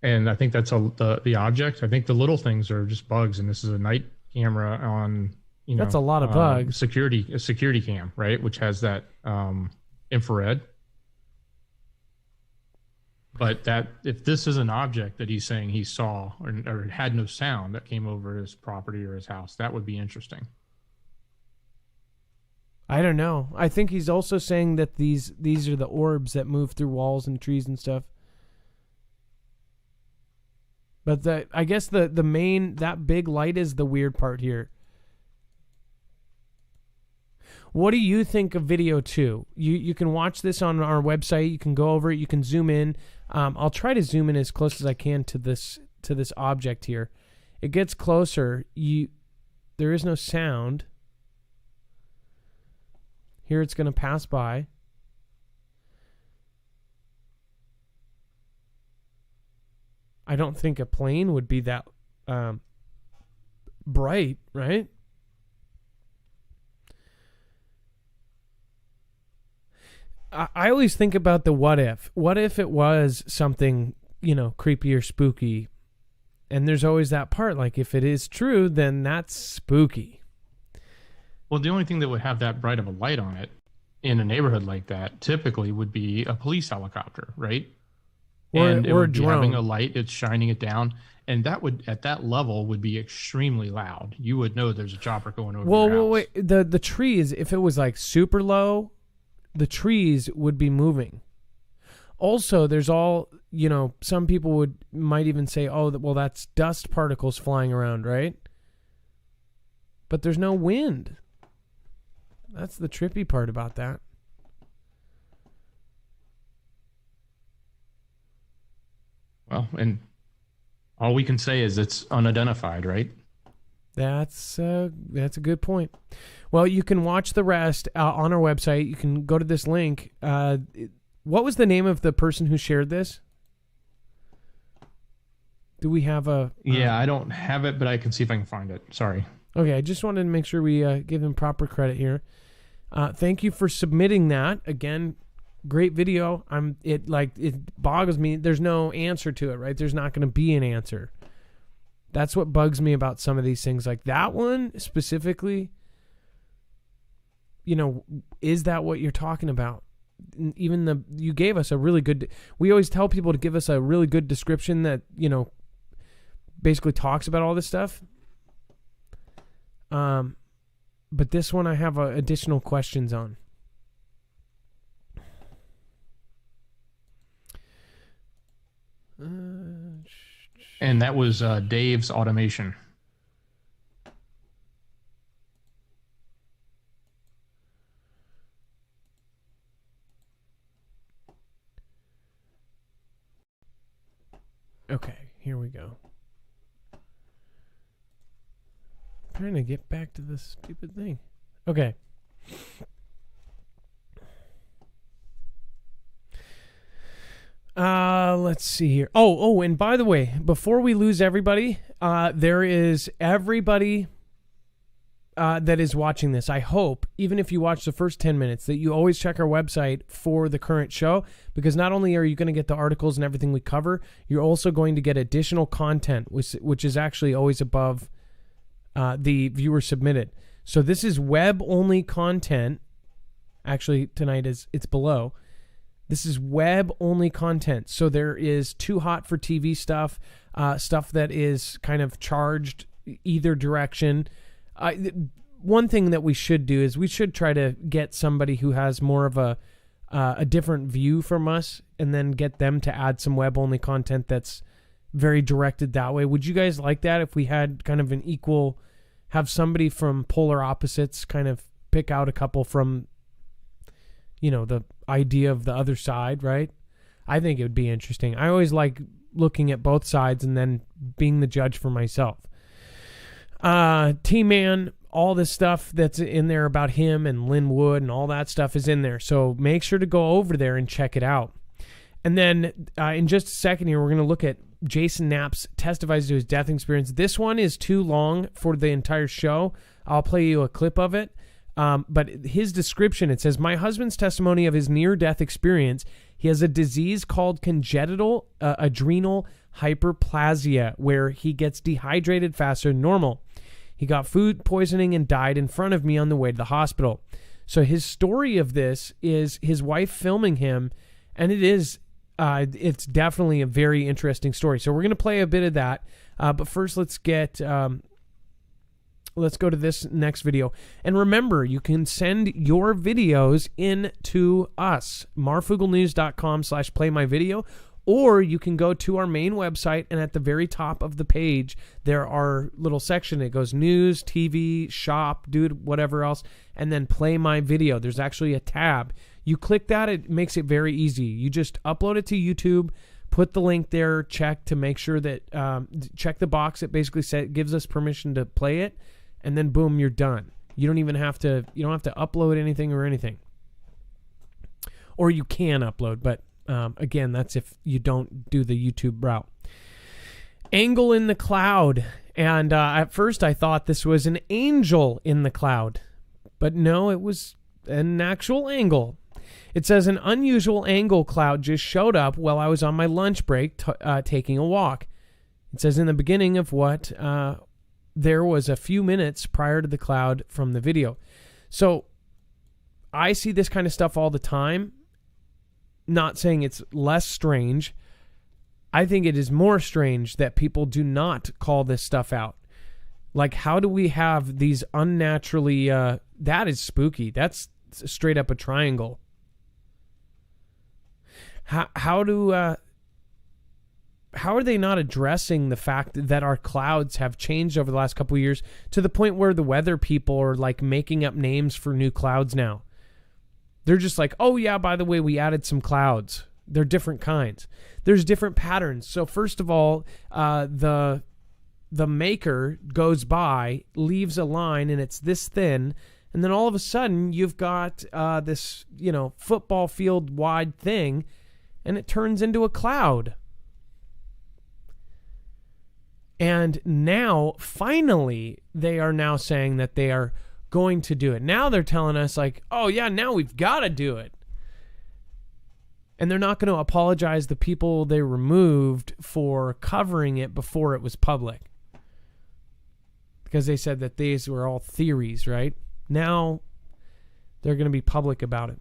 and I think that's the object. I think the little things are just bugs, and this is a night camera on. That's a lot of bugs. A security cam, right? Which has that infrared. But that if this is an object that he's saying he saw or had no sound that came over his property or his house, that would be interesting. I don't know. I think he's also saying that these are the orbs that move through walls and trees and stuff. But I guess the main, that big light is the weird part here. What do you think of video 2? You can watch this on our website. You can go over it. You can zoom in. I'll try to zoom in as close as I can to this object here. It gets closer. There is no sound. Here it's going to pass by. I don't think a plane would be that bright, right? I always think about the what if. What if it was something, creepy or spooky? And there's always that part, like if it is true, then that's spooky. Well, the only thing that would have that bright of a light on it in a neighborhood like that typically would be a police helicopter, right? Or a drone. Having a light, it's shining it down. And that would, at that level, would be extremely loud. You would know there's a chopper going over your house. Well, wait. The trees, if it was like super low, the trees would be moving. Also, there's some people might even say, oh, well, that's dust particles flying around, right? But there's no wind. That's the trippy part about that. Well, and all we can say is it's unidentified, right? That's a good point. Well, you can watch the rest on our website. You can go to this link. What was the name of the person who shared this? Do we have a... Yeah, I don't have it, but I can see if I can find it. Sorry. Okay, I just wanted to make sure we give him proper credit here. Thank you for submitting that. Again, great video. It boggles me. There's no answer to it, right? There's not going to be an answer. That's what bugs me about some of these things. Like that one specifically, is that what you're talking about? Even you gave us a really good... We always tell people to give us a really good description that, basically talks about all this stuff. But this one I have additional questions on. And that was Dave's automation. Okay, here we go. I'm trying to get back to this stupid thing. Okay. Let's see here. Oh, and by the way, before we lose everybody, there is everybody that is watching this. I hope, even if you watch the first 10 minutes, that you always check our website for the current show, because not only are you going to get the articles and everything we cover, you're also going to get additional content, which is actually always above the viewer submitted. So this is web-only content. Actually, tonight it's below. This is web-only content. So there is too hot for TV stuff, stuff that is kind of charged either direction. One thing that we should do is we should try to get somebody who has more of a different view from us, and then get them to add some web-only content that's very directed that way. Would you guys like that if we had kind of an equal, have somebody from polar opposites kind of pick out a couple from, the idea of the other side, right? I think it would be interesting. I always like looking at both sides and then being the judge for myself. T-Man, all this stuff that's in there about him and Lynn Wood and all that stuff is in there. So make sure to go over there and check it out. And then in just a second here, we're going to look at Jason Knapp's testifies to his death experience. This one is too long for the entire show. I'll play you a clip of it. But his description, it says, my husband's testimony of his near-death experience, he has a disease called congenital adrenal hyperplasia, where he gets dehydrated faster than normal. He got food poisoning and died in front of me on the way to the hospital. So his story of this is his wife filming him, and it's definitely a very interesting story. So we're going to play a bit of that. But first, let's go to this next video. And remember, you can send your videos in to us, marfooglenews.com/playmyvideo, or you can go to our main website, and at the very top of the page, there are little section. It goes news, TV, shop, dude, whatever else, and then play my video. There's actually a tab. You click that, it makes it very easy. You just upload it to YouTube, put the link there, check to make sure that, check the box that basically gives us permission to play it, and then boom, you're done. You don't have to upload anything or anything. Or you can upload, but again, that's if you don't do the YouTube route. Angle in the cloud. And at first I thought this was an angel in the cloud. But no, it was an actual angle. It says an unusual angle cloud just showed up while I was on my lunch break taking a walk. It says in the beginning of what there was a few minutes prior to the cloud from the video. So I see this kind of stuff all the time. Not saying it's less strange. I think it is more strange that people do not call this stuff out. Like, how do we have these unnaturally... that is spooky. That's straight up a triangle. How are they not addressing the fact that our clouds have changed over the last couple of years to the point where the weather people are like making up names for new clouds now? They're just like, oh yeah, by the way, we added some clouds. They're different kinds. There's different patterns. So first of all, the maker goes by, leaves a line, and it's this thin, and then all of a sudden you've got this, football field wide thing, and it turns into a cloud. And now, finally, they are now saying that they are going to do it. Now they're telling us like, oh yeah, now we've got to do it. And they're not going to apologize the people they removed for covering it before it was public. Because they said that these were all theories, right? Now they're going to be public about it.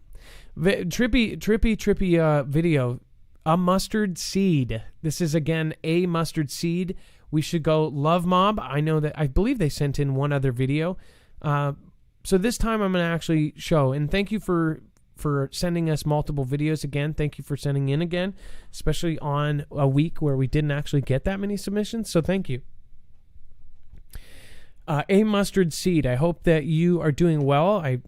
Trippy video. A mustard seed. This is, again, a mustard seed. We should go Love Mob. I believe they sent in one other video. So this time I'm going to actually show. And thank you for for sending us multiple videos again. Thank you for sending in again, especially on a week where we didn't actually get that many submissions. So thank you. A Mustard Seed, I hope that you are doing well. I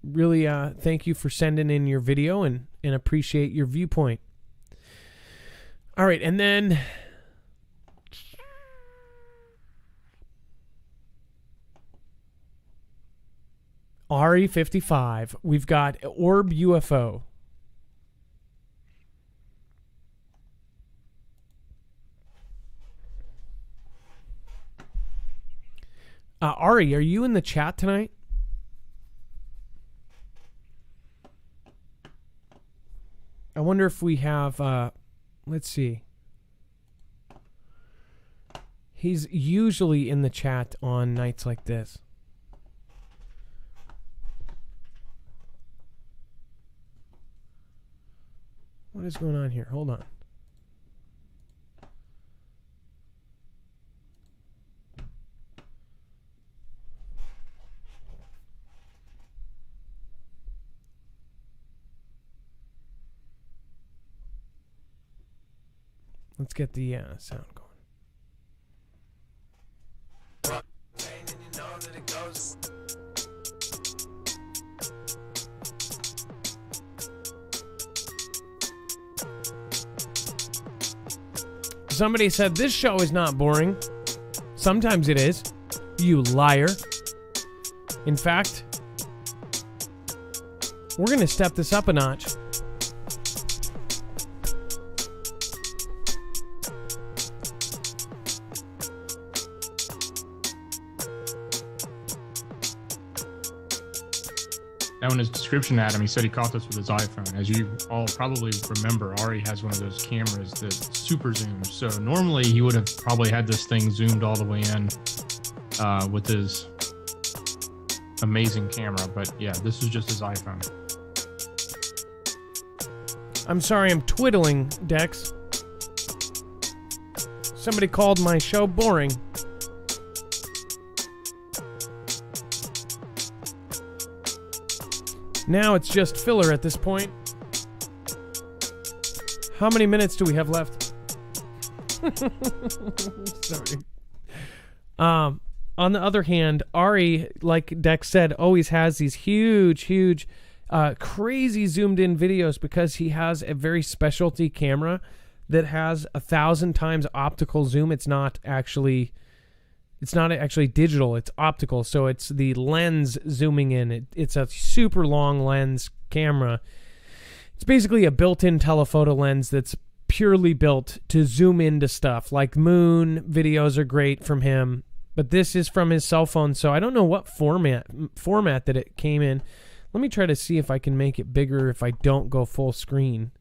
really thank you for sending in your video and appreciate your viewpoint. All right, and then RE55. We've got Orb UFO. Ari, are you in the chat tonight? I wonder if we have, let's see. He's usually in the chat on nights like this. What is going on here? Hold on. Let's get the sound going. Somebody said this show is not boring. Sometimes it is. You liar. In fact, we're going to step this up a notch. Now, in his description, Adam, he said he caught this with his iPhone. As you all probably remember, Ari has one of those cameras that super zooms. So normally he would have probably had this thing zoomed all the way in with his amazing camera. But yeah, this is just his iPhone. I'm sorry, I'm twiddling, Dex. Somebody called my show boring. Now it's just filler at this point. How many minutes do we have left? Sorry. On the other hand, Ari, like Dex said, always has these huge, crazy zoomed in videos because he has a very specialty camera that has 1,000 times optical zoom. It's not actually digital, it's optical. So it's the lens zooming in. It's a super long lens camera. It's basically a built-in telephoto lens that's purely built to zoom into stuff. Like moon videos are great from him, but this is from his cell phone, so I don't know what format that it came in. Let me try to see if I can make it bigger if I don't go full screen.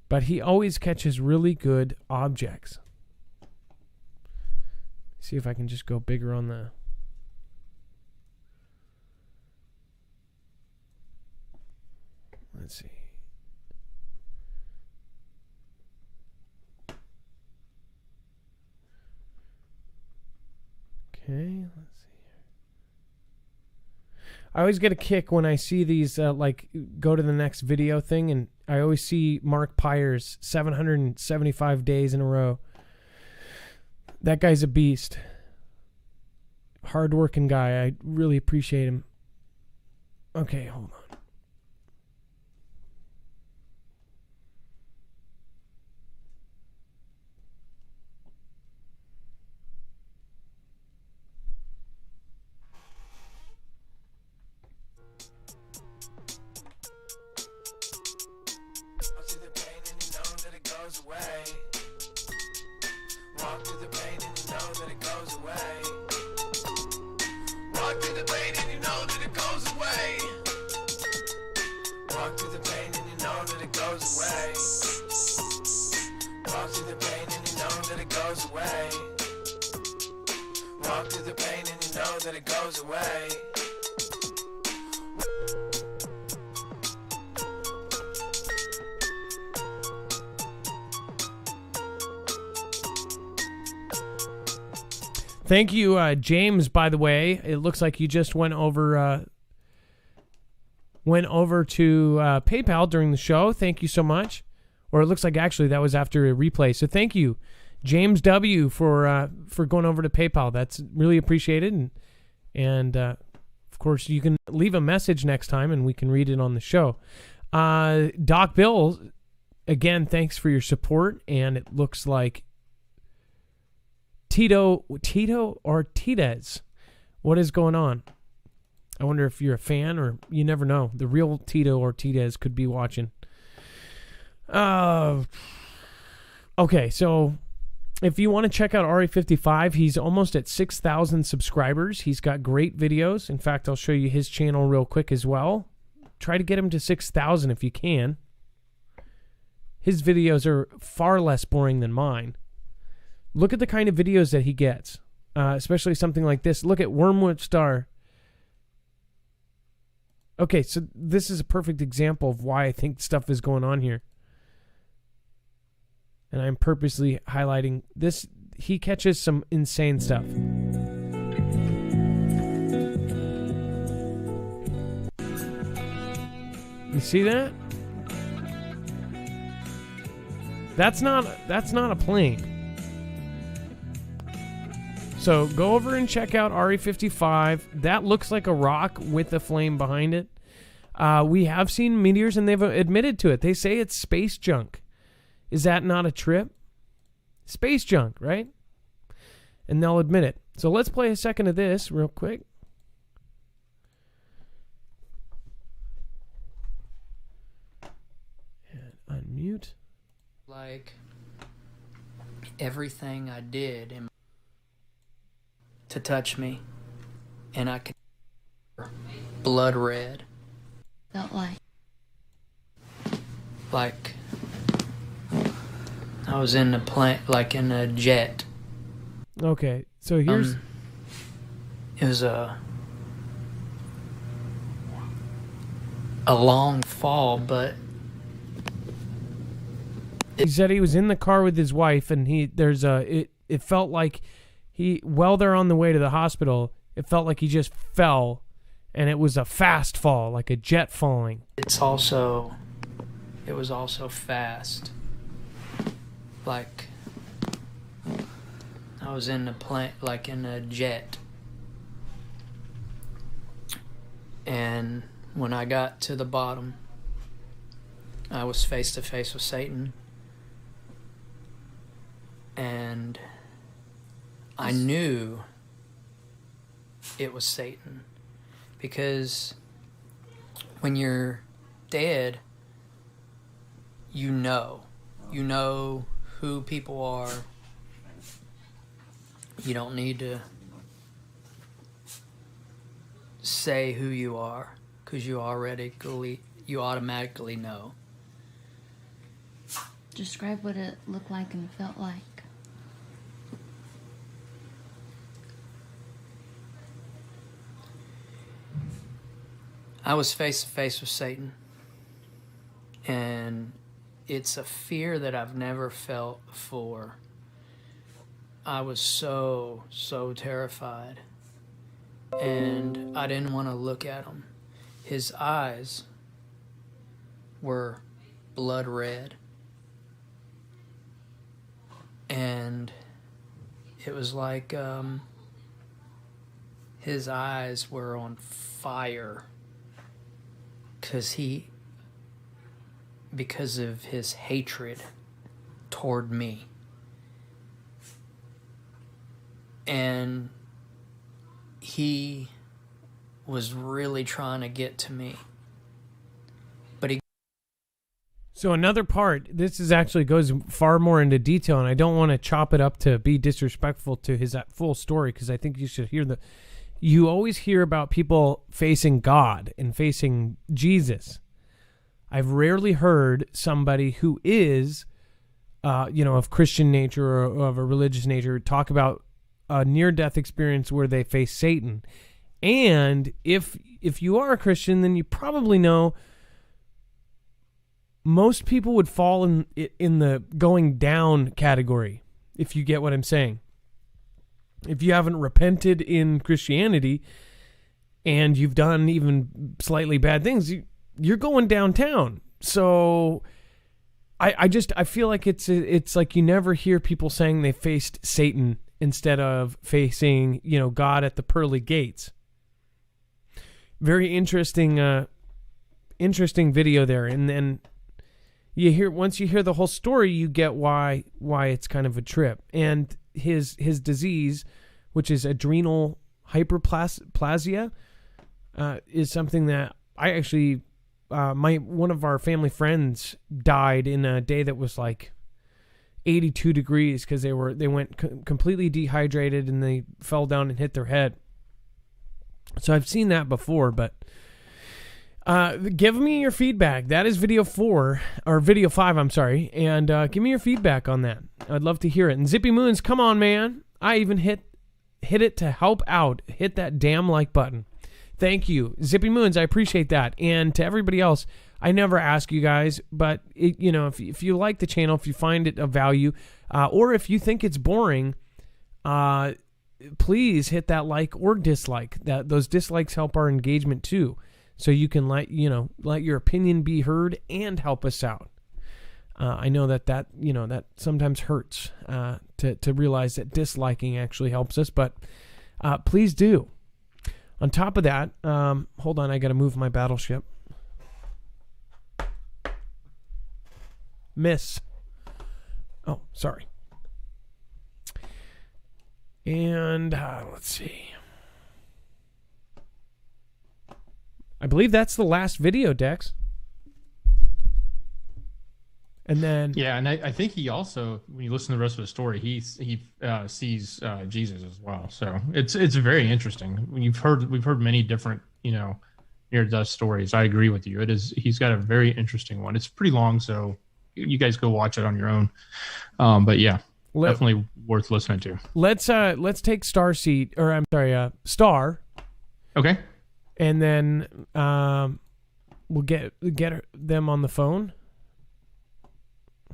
But he always catches really good objects. See if I can just go bigger on the... Let's see. Okay, let's see here. I always get a kick when I see these, like, go to the next video thing, and I always see Mark Pyers, 775 days in a row. That guy's a beast. Hard-working guy. I really appreciate him. Okay, hold on. Thank you, James, by the way. It looks like you just went over went over to PayPal during the show. Thank you so much. Or it looks like actually that was after a replay. So thank you, James W, for going over to PayPal. That's really appreciated. And of course, you can leave a message next time and we can read it on the show. Doc Bill, again, thanks for your support. And it looks like Tito Ortiz. What is going on? I wonder if you're a fan or you never know. The real Tito Ortiz could be watching. Okay, so if you want to check out RE55, he's almost at 6,000 subscribers. He's got great videos. In fact, I'll show you his channel real quick as well. Try to get him to 6,000 if you can. His videos are far less boring than mine. Look at the kind of videos that he gets, especially something like this. Look at Wormwood Star. Okay, so this is a perfect example of why I think stuff is going on here. And I'm purposely highlighting this. He catches some insane stuff. You see that? That's not a plane. So go over and check out RE55. That looks like a rock with a flame behind it. We have seen meteors and they've admitted to it. They say it's space junk. Is that not a trip? Space junk, right? And they'll admit it. So let's play a second of this real quick. And unmute. Like everything I did to touch me, and I could blood red. Felt like I was in a plane, like in a jet. Okay, so here's it was a long fall, but he said he was in the car with his wife, and it felt like while they're on the way to the hospital, it felt like he just fell, and it was a fast fall, like a jet falling. it was also fast. Like I was in a plane, like in a jet. And when I got to the bottom, I was face to face with Satan. And I knew it was Satan, because when you're dead, you know who people are. You don't need to say who you are, because you automatically know. Describe what it looked like and felt like. I was face to face with Satan, and it's a fear that I've never felt before. I was so terrified, and I didn't want to look at him. His eyes were blood red, and it was like his eyes were on fire. Because of his hatred toward me. And he was really trying to get to me. So another part, this is actually goes far more into detail, and I don't want to chop it up to be disrespectful to his full story, because I think you should hear you always hear about people facing God and facing Jesus. I've rarely heard somebody who is, of Christian nature or of a religious nature talk about a near-death experience where they face Satan. And if you are a Christian, then you probably know most people would fall in the going down category, if you get what I'm saying. If you haven't repented in Christianity and you've done even slightly bad things, you're going downtown. So I feel like it's like you never hear people saying they faced Satan instead of facing, God at the pearly gates. Very interesting video there. And then once you hear the whole story, you get why it's kind of a trip. And his disease, which is adrenal hyperplasia, is something that I actually, one of our family friends died in a day that was like 82 degrees because they went completely dehydrated and they fell down and hit their head. So I've seen that before, but give me your feedback. That is video 5, I'm sorry, and give me your feedback on that. I'd love to hear it. And Zippy Moons, come on, man! I even hit it to help out. Hit that damn like button. Thank you, Zippy Moons. I appreciate that. And to everybody else, I never ask you guys, but if you like the channel, if you find it of value, or if you think it's boring, please hit that like or dislike. Those dislikes help our engagement too, so you can let your opinion be heard and help us out. I know that sometimes hurts to realize that disliking actually helps us, but please do. On top of that, hold on, I got to move my battleship. Miss. Oh, sorry. And let's see. I believe that's the last video, Dex. And then and I think he also, when you listen to the rest of the story, he sees Jesus as well. So it's very interesting. We've heard many different near-death stories. I agree with you. He's got a very interesting one. It's pretty long, so you guys go watch it on your own. But yeah, definitely worth listening to. Let's take Star. Okay. And then we'll get them on the phone.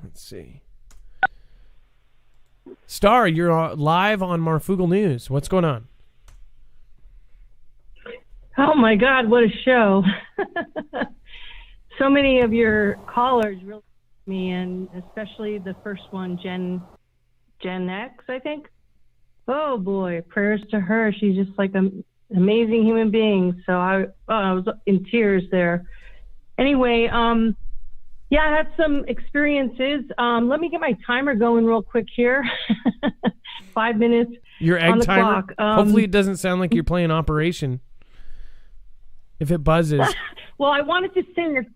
Let's see. Star, you're live on Marfoogle News. What's going on? Oh my God, what a show. So many of your callers really me, and especially the first one, Gen X, I think. Oh boy, prayers to her. She's just like an amazing human being. So I was in tears there. Anyway, yeah, I had some experiences. Let me get my timer going real quick here. 5 minutes. Your egg on the timer? clock. Hopefully it doesn't sound like you're playing Operation. If it buzzes. Well, I wanted to say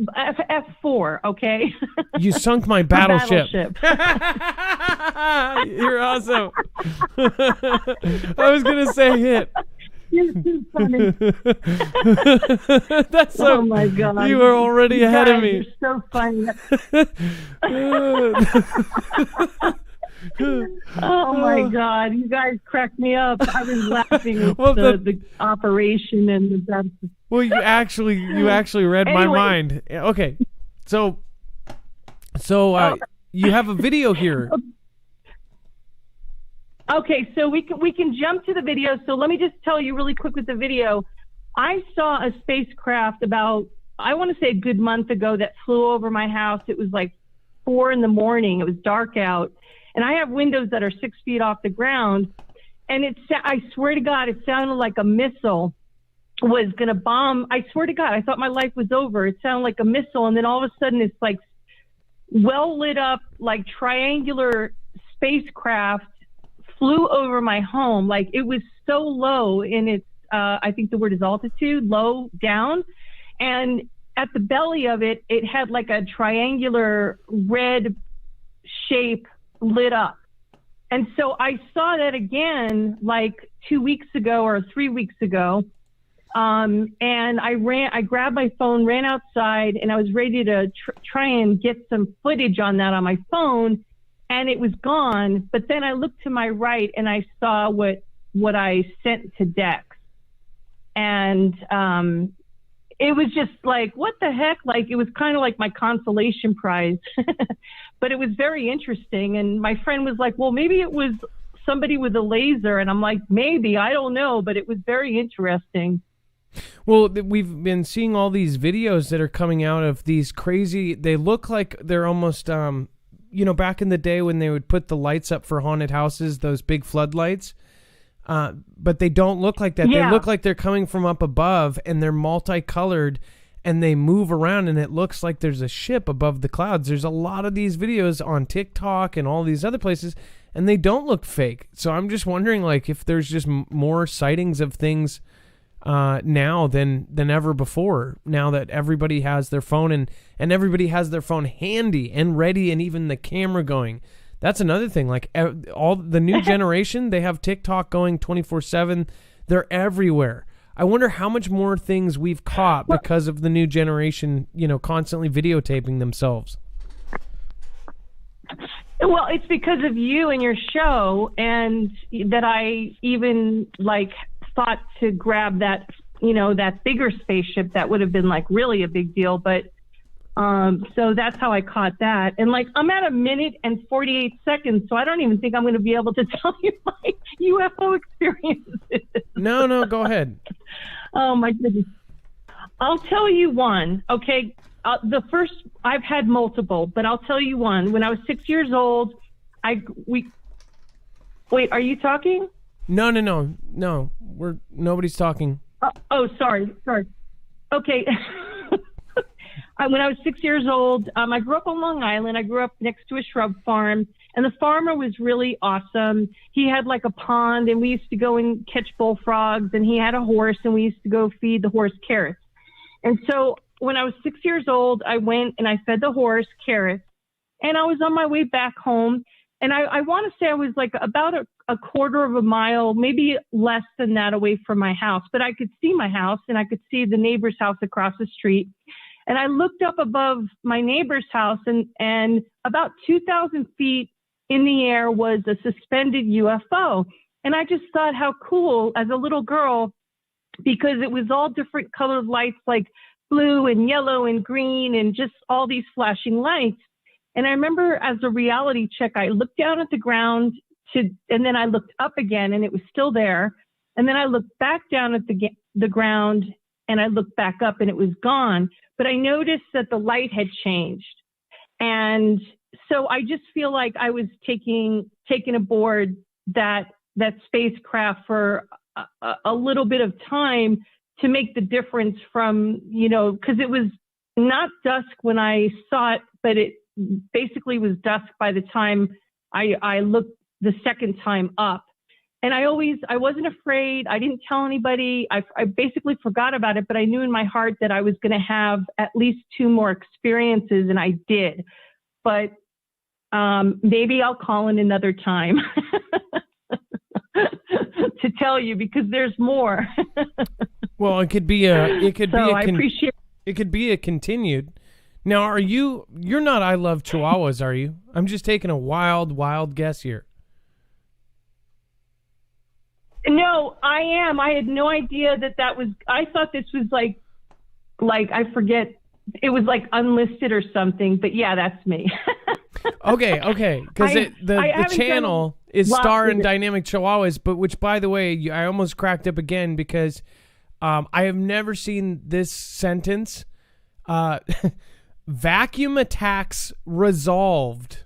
F4, okay? You sunk my battleship. Battleship. You're awesome. I was going to say hit. You're too funny. That's so, oh my God. You are already ahead of me. You're so funny. Oh my God. You guys cracked me up. I was laughing at the operation and the Well, you actually read my mind. Okay. So you have a video here. Okay, so we can jump to the video. So let me just tell you really quick with the video. I saw a spacecraft about, I want to say a good month ago, that flew over my house. It was like 4 a.m. It was dark out. And I have windows that are 6 feet off the ground. And I swear to God, it sounded like a missile was going to bomb. I swear to God, I thought my life was over. It sounded like a missile. And then all of a sudden, it's like well lit up, like triangular spacecraft flew over my home. Like it was so low in its, I think the word is altitude, low down. And at the belly of it, it had like a triangular red shape lit up. And so I saw that again, like 2 weeks ago or 3 weeks ago. And I grabbed my phone, ran outside, and I was ready to try and get some footage on that on my phone. And it was gone. But then I looked to my right and I saw what I sent to Dex. And it was just like, what the heck? Like, it was kind of like my consolation prize. But it was very interesting. And my friend was like, well, maybe it was somebody with a laser. And I'm like, maybe, I don't know. But it was very interesting. Well, we've been seeing all these videos that are coming out of these crazy. They look like they're almost, back in the day when they would put the lights up for haunted houses, those big floodlights. But they don't look like that. Yeah. They look like they're coming from up above, and they're multicolored, and they move around, and it looks like there's a ship above the clouds. There's a lot of these videos on TikTok and all these other places, and they don't look fake. So I'm just wondering, like, if there's just more sightings of things now than ever before, now that everybody has their phone and everybody has their phone handy and ready, and even the camera going. That's another thing. Like, all the new generation, they have TikTok going 24/7. They're everywhere. I wonder how much more things we've caught because of the new generation, constantly videotaping themselves. Well, it's because of you and your show, and that I even thought to grab that, that bigger spaceship. That would have been really a big deal. But so that's how I caught that. And I'm at 1 minute and 48 seconds, so I don't even think I'm going to be able to tell you my UFO experiences. No, go ahead. Oh my goodness. I'll tell you one. Okay. The first, I've had multiple, but I'll tell you one. When I was 6 years old, wait, are you talking? No. Nobody's talking. Sorry. Okay. When I was 6 years old, I grew up on Long Island. I grew up next to a shrub farm, and the farmer was really awesome. He had a pond, and we used to go and catch bullfrogs, and he had a horse, and we used to go feed the horse carrots. And so when I was 6 years old, I went and I fed the horse carrots, and I was on my way back home. And I want to say I was about a quarter of a mile, maybe less than that, away from my house. But I could see my house, and I could see the neighbor's house across the street. And I looked up above my neighbor's house, and about 2,000 feet in the air was a suspended UFO. And I just thought how cool as a little girl, because it was all different colored lights, like blue and yellow and green, and just all these flashing lights. And I remember, as a reality check, I looked down at the ground and then I looked up again, and it was still there. And then I looked back down at the ground, and I looked back up, and it was gone. But I noticed that the light had changed. And so I just feel like I was taking aboard that spacecraft for a little bit of time to make the difference from, because it was not dusk when I saw it, but it basically was dusk by the time I looked the second time up. And I wasn't afraid. I didn't tell anybody. I basically forgot about it, but I knew in my heart that I was going to have at least 2 more experiences, and I did. But maybe I'll call in another time to tell you, because there's more. Well, it could be a continued. Now, you're not I Love Chihuahuas, are you? I'm just taking a wild guess here. No, I am. I had no idea that was, I thought this was like I forget, it was unlisted or something, but yeah, that's me. Okay. Because the channel is Star and Dynamic Chihuahuas, but which, by the way, I almost cracked up again because I have never seen this sentence. Vacuum attacks resolved.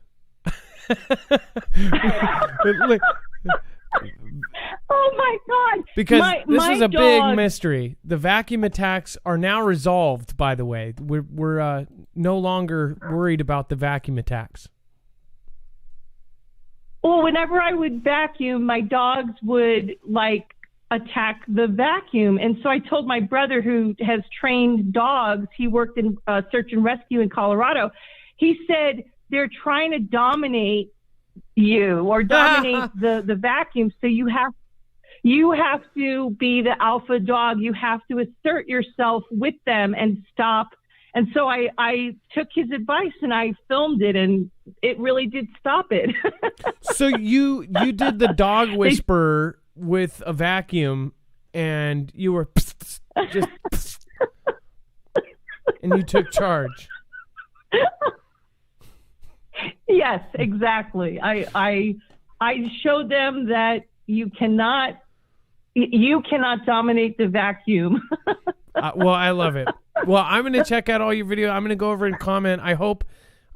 Oh my God! Because this is a big mystery. The vacuum attacks are now resolved. By the way, we're no longer worried about the vacuum attacks. Well, whenever I would vacuum, my dogs would attack the vacuum, and so I told my brother, who has trained dogs. He worked in search and rescue in Colorado. He said they're trying to dominate you or dominate the vacuum, so you have to be the alpha dog. You have to assert yourself with them and stop. And so I took his advice and I filmed it, and it really did stop it. So you did the dog whisper with a vacuum, and you were just and you took charge. Yes, exactly. I showed them that you cannot You cannot dominate the vacuum. Well, I love it. Well, I'm going to check out all your video. I'm going to go over and comment. I hope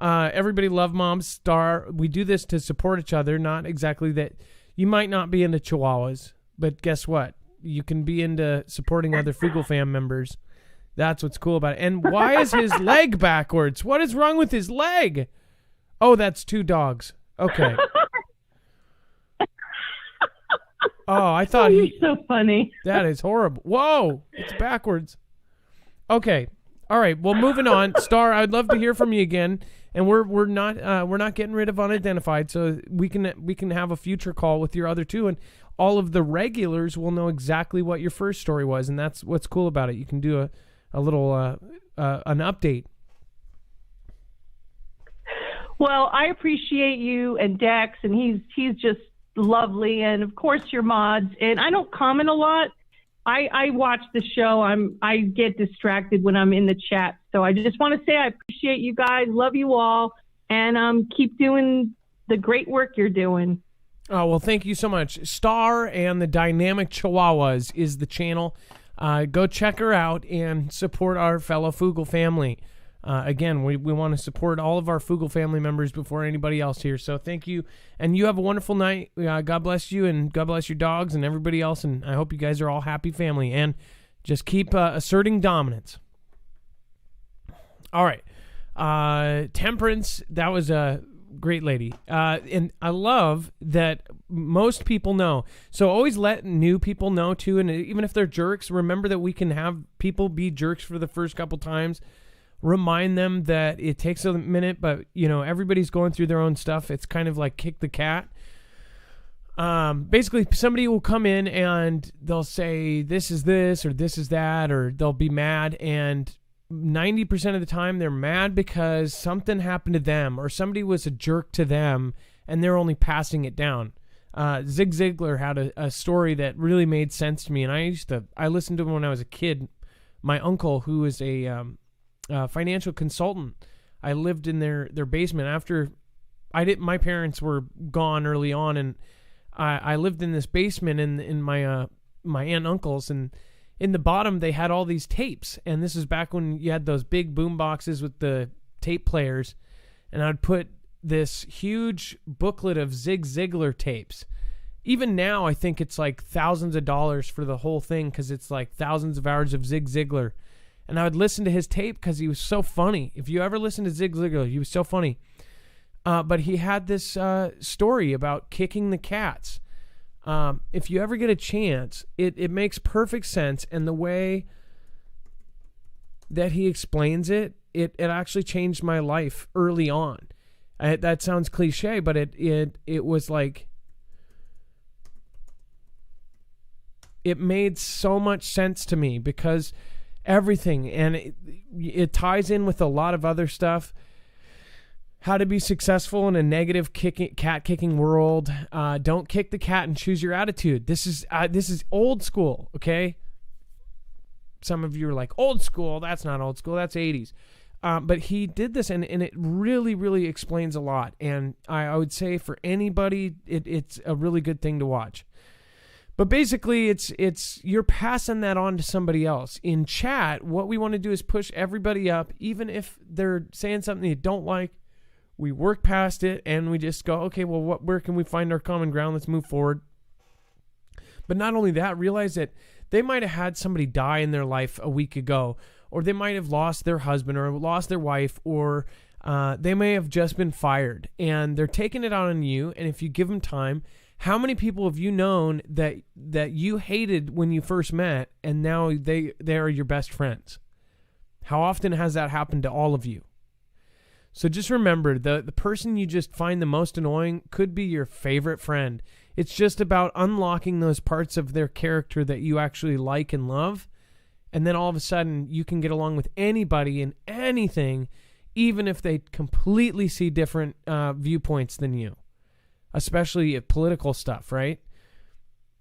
everybody love Mom Star. We do this to support each other, not exactly that. You might not be into chihuahuas, but guess what? You can be into supporting other Foogle fam members. That's what's cool about it. And why is his leg backwards? What is wrong with his leg? Oh, that's 2 dogs. Okay. Oh, I thought you're so funny. That is horrible. Whoa, it's backwards. Okay. All right. Well, moving on. Star, I'd love to hear from you again. And we're not getting rid of Unidentified, so we can have a future call with your other 2, and all of the regulars will know exactly what your first story was, and that's what's cool about it. You can do a little an update. Well, I appreciate you and Dex, and he's just lovely, and of course your mods. And I don't comment a lot. I watch the show. I get distracted when I'm in the chat. So I just want to say I appreciate you guys, love you all, and keep doing the great work you're doing. Oh, well, thank you so much. Star and the Dynamic Chihuahuas is the channel. Go check her out and support our fellow Foogle family. Again, we want to support all of our Foogle family members before anybody else here. So thank you. And you have a wonderful night. God bless you, and God bless your dogs and everybody else. And I hope you guys are all happy family. And just keep asserting dominance. All right. Temperance, that was a great lady. And I love that most people know. So always let new people know, too. And even if they're jerks, remember that we can have people be jerks for the first couple times. Remind them that it takes a minute, but everybody's going through their own stuff. It's kind of like kick the cat. Basically, somebody will come in and they'll say this is this or this is that, or they'll be mad, and 90% of the time they're mad because something happened to them or somebody was a jerk to them, and they're only passing it down. Zig Ziglar had a story that really made sense to me, and I listened to him when I was a kid. My uncle, who is a financial consultant, I lived in their basement after my parents were gone early on, and I lived in this basement in my aunt and uncle's, and in the bottom they had all these tapes, and this is back when you had those big boom boxes with the tape players, and I'd put this huge booklet of Zig Ziglar tapes. Even now I think it's like thousands of dollars for the whole thing, because it's like thousands of hours of Zig Ziglar. And I would listen to his tape because he was so funny. If you ever listen to Zig Ziglar, he was so funny. But he had this story about kicking the cats. If you ever get a chance, it makes perfect sense. And the way that he explains it actually changed my life early on. That sounds cliche, but it was like, it made so much sense to me, because everything, and it ties in with a lot of other stuff. How to be successful in a negative cat kicking world. Don't kick the cat and choose your attitude. This is old school, okay? Some of you are like, old school? That's not old school. That's 80s. But he did this, and it really, really explains a lot. And I would say for anybody, it's a really good thing to watch. But basically, it's you're passing that on to somebody else. In chat, what we want to do is push everybody up, even if they're saying something you don't like. We work past it, and we just go, okay, well, where can we find our common ground? Let's move forward. But not only that, realize that they might have had somebody die in their life a week ago, or they might have lost their husband or lost their wife, or they may have just been fired, and they're taking it out on you. And if you give them time, how many people have you known that you hated when you first met, and now they are your best friends? How often has that happened to all of you? So just remember, the person you just find the most annoying could be your favorite friend. It's just about unlocking those parts of their character that you actually like and love, and then all of a sudden you can get along with anybody and anything, even if they completely see different viewpoints than you. Especially political stuff, right?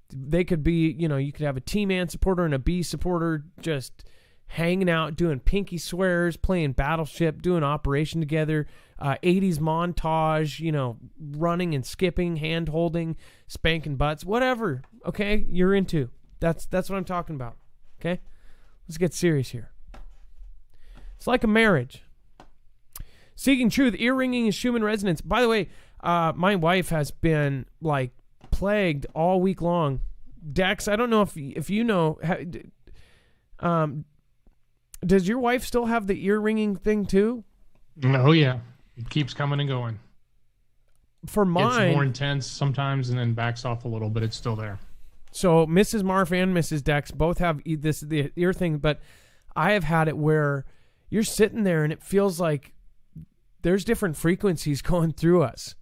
They could be, you could have a T-Man supporter and a B supporter just hanging out, doing pinky swears, playing Battleship, doing Operation together, 80s montage, running and skipping, hand-holding, spanking butts, whatever, okay, you're into. That's what I'm talking about. Okay? Let's get serious here. It's like a marriage. Seeking truth, ear ringing is Schumann resonance. By the way, my wife has been like plagued all week long. Dex, I don't know if you know. Does your wife still have the ear ringing thing too? Oh yeah, it keeps coming and going. For mine, it's more intense sometimes and then backs off a little, but it's still there. So Mrs. Marf and Mrs. Dex both have the ear thing, but I have had it where you're sitting there and it feels like there's different frequencies going through us.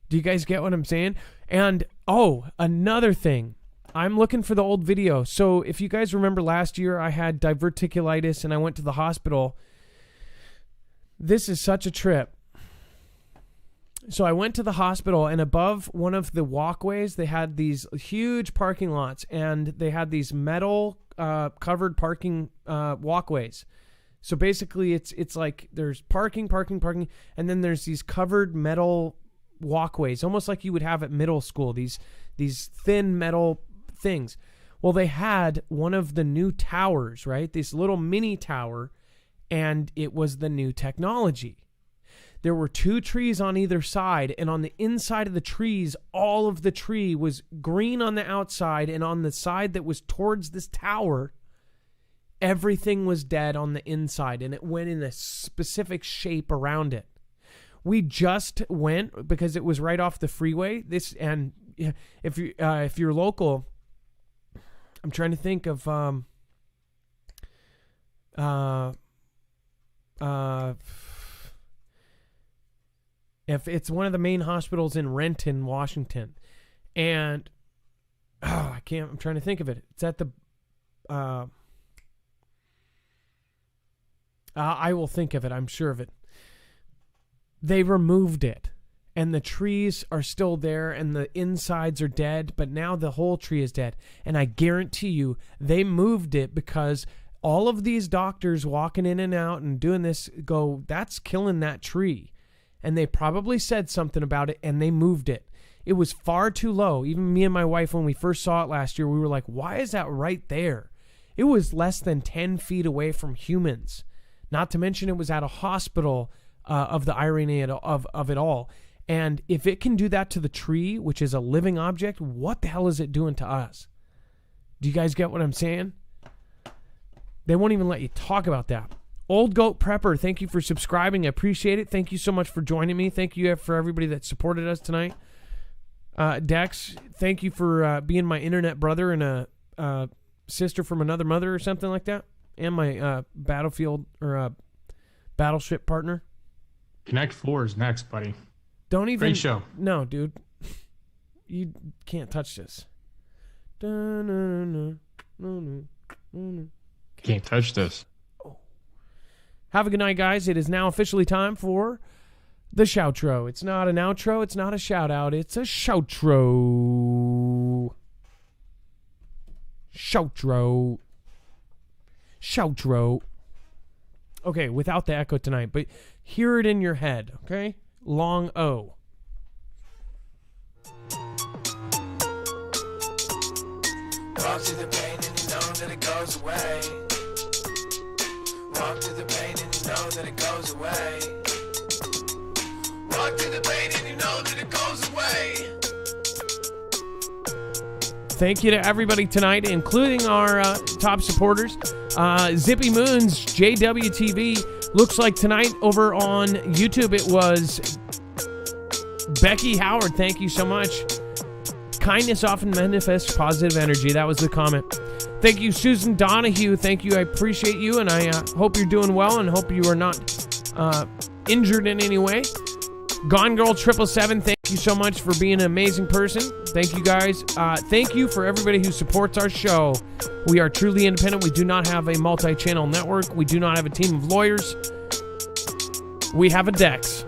Do you guys get what I'm saying? And another thing. I'm looking for the old video. So if you guys remember last year, I had diverticulitis and I went to the hospital. This is such a trip. So I went to the hospital, and above one of the walkways, they had these huge parking lots, and they had these metal covered parking walkways. So basically it's like there's parking, and then there's these covered metal walkways, almost like you would have at middle school, these thin metal things. Well, they had one of the new towers, right? This little mini tower, and it was the new technology. There were 2 trees on either side, and on the inside of the trees, all of the tree was green on the outside, and on the side that was towards this tower, everything was dead on the inside, and it went in a specific shape around it. We just went because it was right off the freeway. If you're local, I'm trying to think of if it's one of the main hospitals in Renton, Washington, and I'm trying to think of it. It's at the I will think of it. I'm sure of it. They removed it, and the trees are still there, and the insides are dead, but now the whole tree is dead. And I guarantee you, they moved it because all of these doctors walking in and out and doing this go, that's killing that tree. And they probably said something about it, and they moved it. It was far too low. Even me and my wife, when we first saw it last year, we were like, why is that right there? It was less than 10 feet away from humans. Not to mention it was at a hospital of the irony of it all. And if it can do that to the tree, which is a living object, what the hell is it doing to us? Do you guys get what I'm saying? They won't even let you talk about that. Old Goat Prepper, thank you for subscribing. I appreciate it. Thank you so much for joining me. Thank you for everybody that supported us tonight. Dex, thank you for being my internet brother and a sister from another mother or something like that. And my battlefield or battleship partner. Connect 4 is next, buddy. Don't even. Great show. No, dude. You can't touch this. Can't touch this. Have a good night, guys. It is now officially time for the shoutro. It's not an outro. It's not a shout out. It's a shoutro. Shoutro. Shoutro. Okay, without the echo tonight, but hear it in your head, okay? Long O. Walk to the pain and you know that it goes away. Walk to the pain and you know that it goes away. Walk to the pain and you know that it goes away. Thank you to everybody tonight, including our top supporters. Zippy Moons, JWTV. Looks like tonight over on YouTube it was Becky Howard. Thank you so much. Kindness often manifests positive energy. That was the comment. Thank you, Susan Donahue. Thank you. I appreciate you, and I hope you're doing well and hope you are not injured in any way. Gone Girl 777, thank you so much for being an amazing person. Thank you, guys. Thank you for everybody who supports our show. We are truly independent. We do not have a multi-channel network. We do not have a team of lawyers. We have a Dex.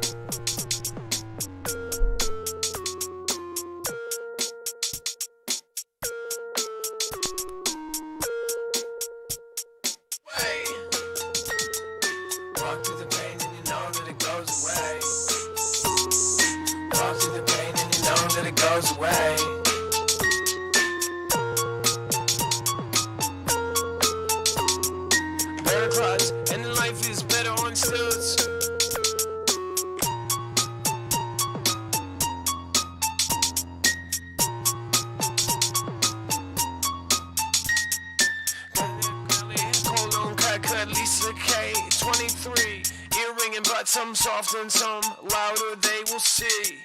23. Ear ringing, but some soft and some louder they will see.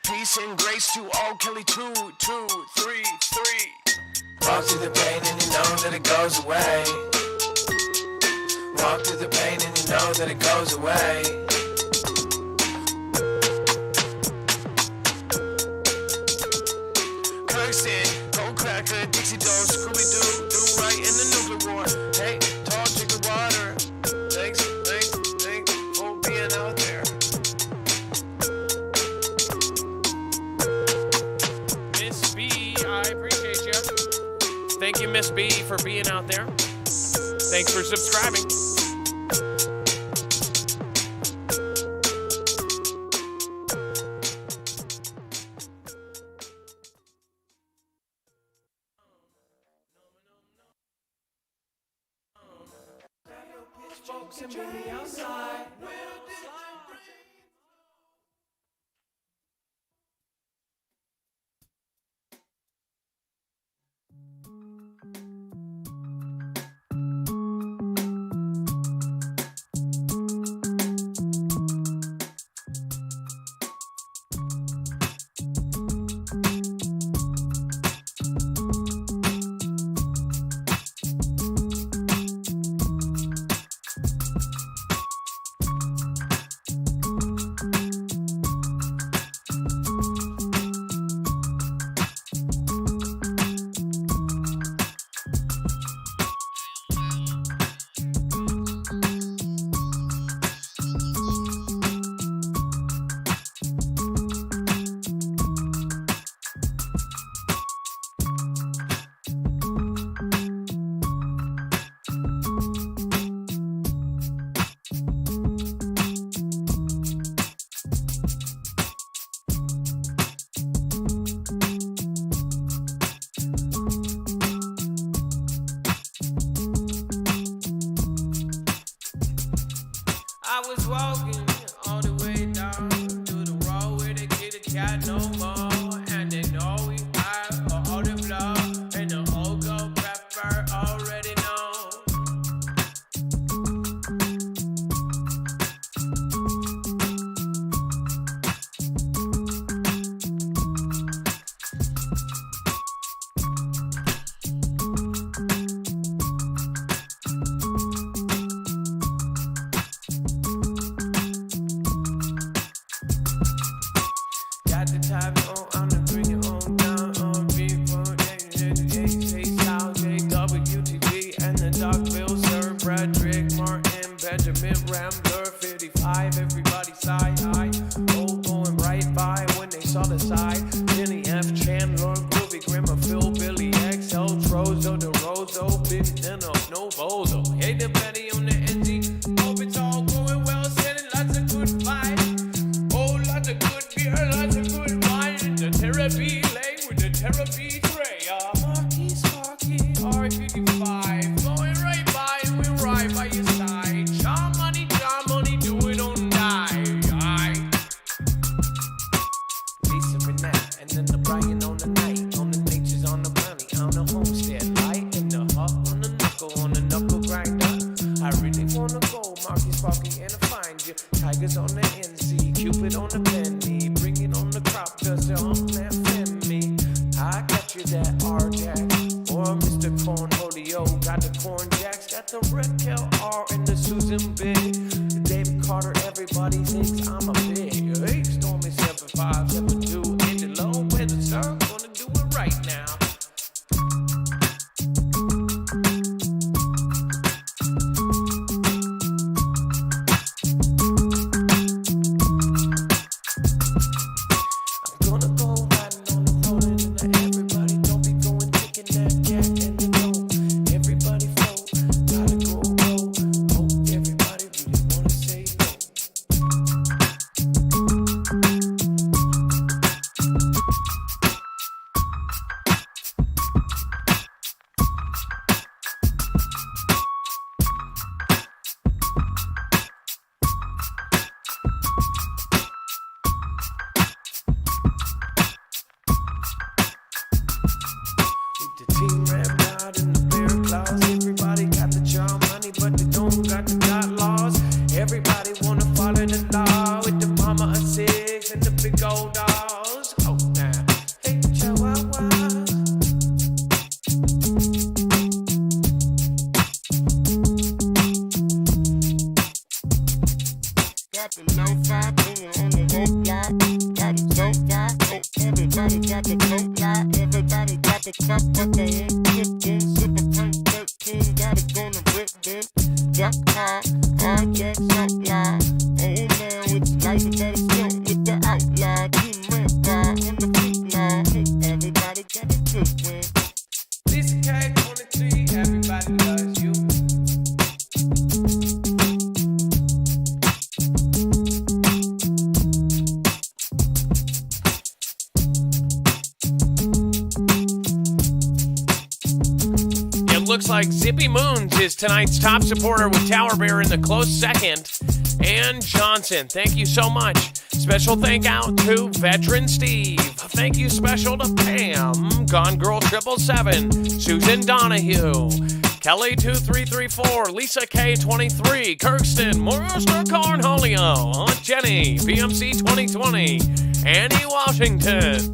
Peace and grace to all Kelly 2, 2, 3, 3. Walk through the pain and you know that it goes away. Walk through the pain and you know that it goes away. Kirsten, Gold Cracker, Dixie Doe, Scooby-Doo, do right in the nuclear war. Hey, tall chicken water. Thanks for being out there. Miss B, I appreciate you. Thank you, Miss B, for being out there. Thanks for subscribing. Folks and meet me outside. I was walking all the way down to the road where they get a cat no more. And they know we have all the blood and the whole gold pepper already know. Got the top on, I'm gonna bring it on down on people. WTG and the Dogville, Sir Bradrick, Martin, Benjamin, Rambler, 55, everybody side high. Oh, going right by when they saw the side. Jenny F. Chandler, Groovy, Grimmer, Phil, Billy X, El Trozo, the Rozo, Big Nino, no Bozo. Hey, the Betty on the NG. Hope it's all going well, sending lots of good vibes. Oh, lots of good beer, lots of good wine. The therapy lay with the therapy tray. Marky, Sparky, R55. Going right by and we're right by your side. John money, do it on die. Lisa Renat, and then the Brian on the night. On the nature's on the money, on the homestead. Light in the hut, on the knuckle grinder. I really wanna go, Marky, Sparky, and I find you. Tigers on the NC, Cupid on the penny. Bring it on the crop duster, that me. I got you that R-Jack, or Mr. Cornholio. Got the corn jacks, got the Red Kel R and the Susan Big. The David Carter, everybody thinks I'm a big. Hey, Stormy 7572, Angelo, where the sir gonna do it right now. but they ain't tipping. Super Frank 13, got it gonna rip them. Duck high, RX outlaw. Old man with the life that is built with the outlaw. Team rent bar on the fleet law. Hey, everybody got a good win. Lisa K23, everybody loves you. It looks like Zippy Moons is tonight's top supporter with Tower Bear in the close second. And Johnson, thank you so much. Special thank out to Veteran Steve. Thank you special to Pam, Gone Girl 777, Susan Donahue, Kelly 2334, Lisa K23, Kirkston, Master Cornholio, Aunt Jenny, PMC 2020, Annie Washington.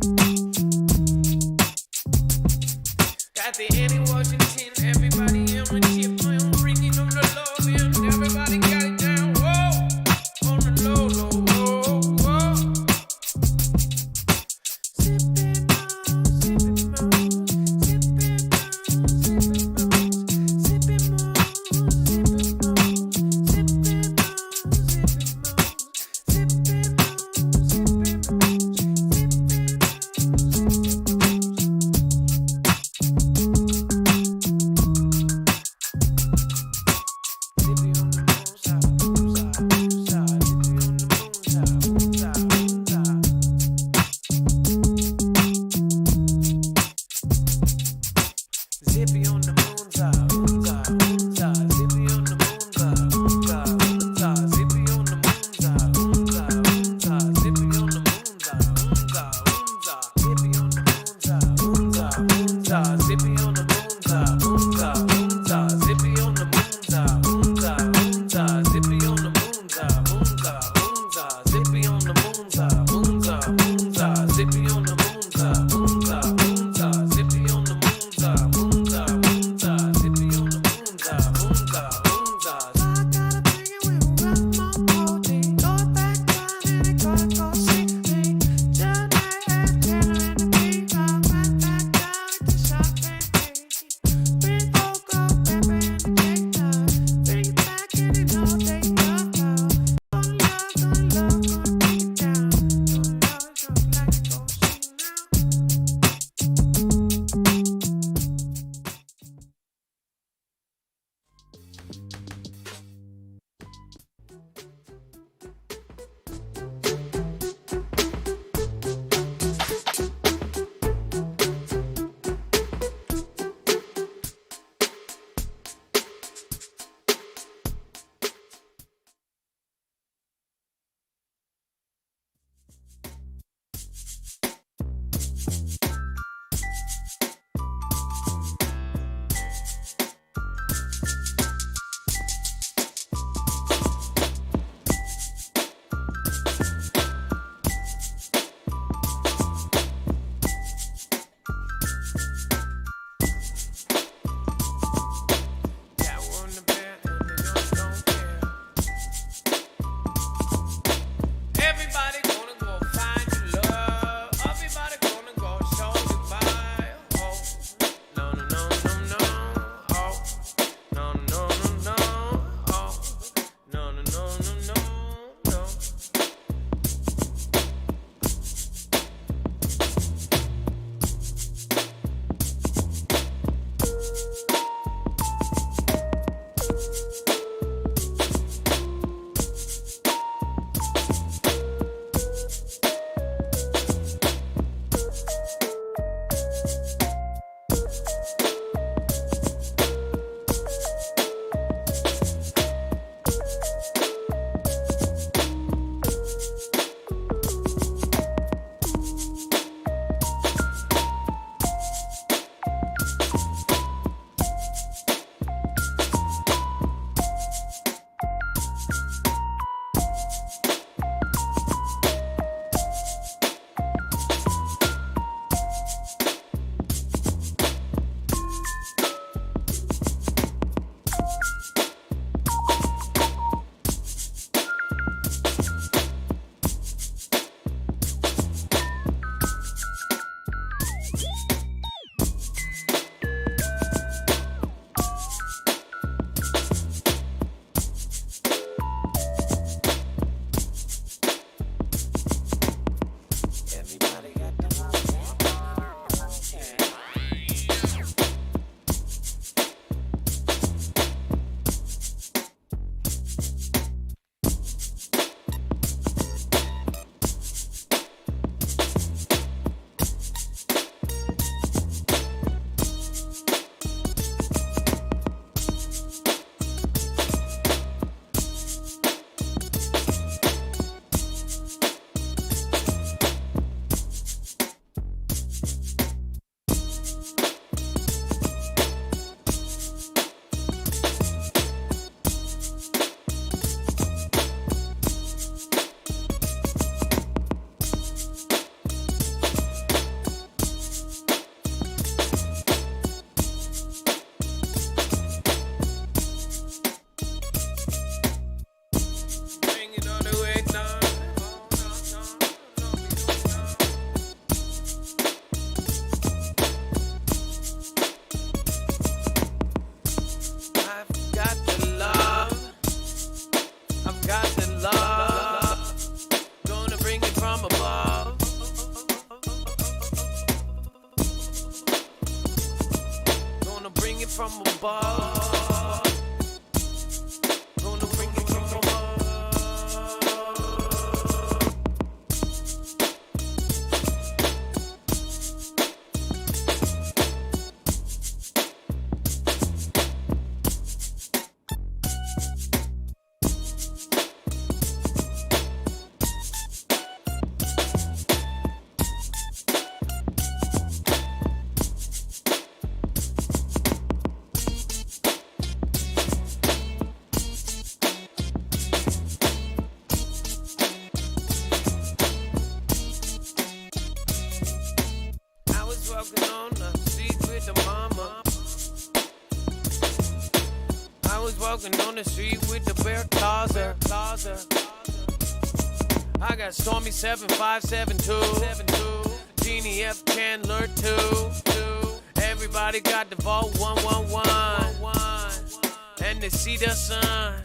Got the Annie Washington, everybody in my chip, I'm bringing them the love in, everybody got it down, whoa, on the low, low, whoa, whoa. Sippin' more, sippin' more, sippin' more, sippin' more, sippin' more, sippin' more, sippin' more, sippin' more, sippin' more, sippin' more. from above. Gonna bring it from above. I was walking on the street with the mama. I was walking on the street with the bear closet. I got Stormy 7572, Genie F Chandler 2. Everybody got the vault 111, and they see the sun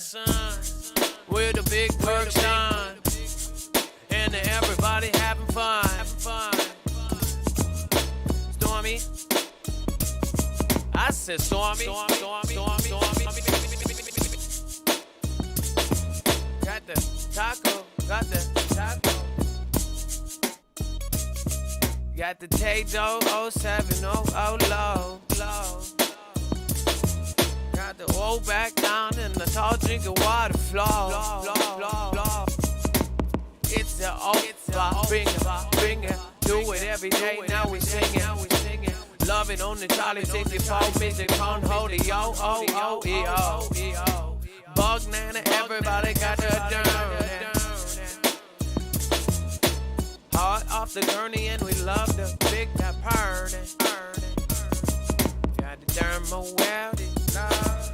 where the big perk shine, and everybody having fun. Stormy, I said Stormy. Got the taco. Got the Tay-Do 0700 low. Got the old back down and the tall drink of water flow. It's the old bring it. Do it every day, now we singing. Love it on the Charlie 64, Mr. Con Holy, yo. Bug Nana, everybody got the dirt. Hard off the gurney and we love the big that party. Got the dermal welded. Love.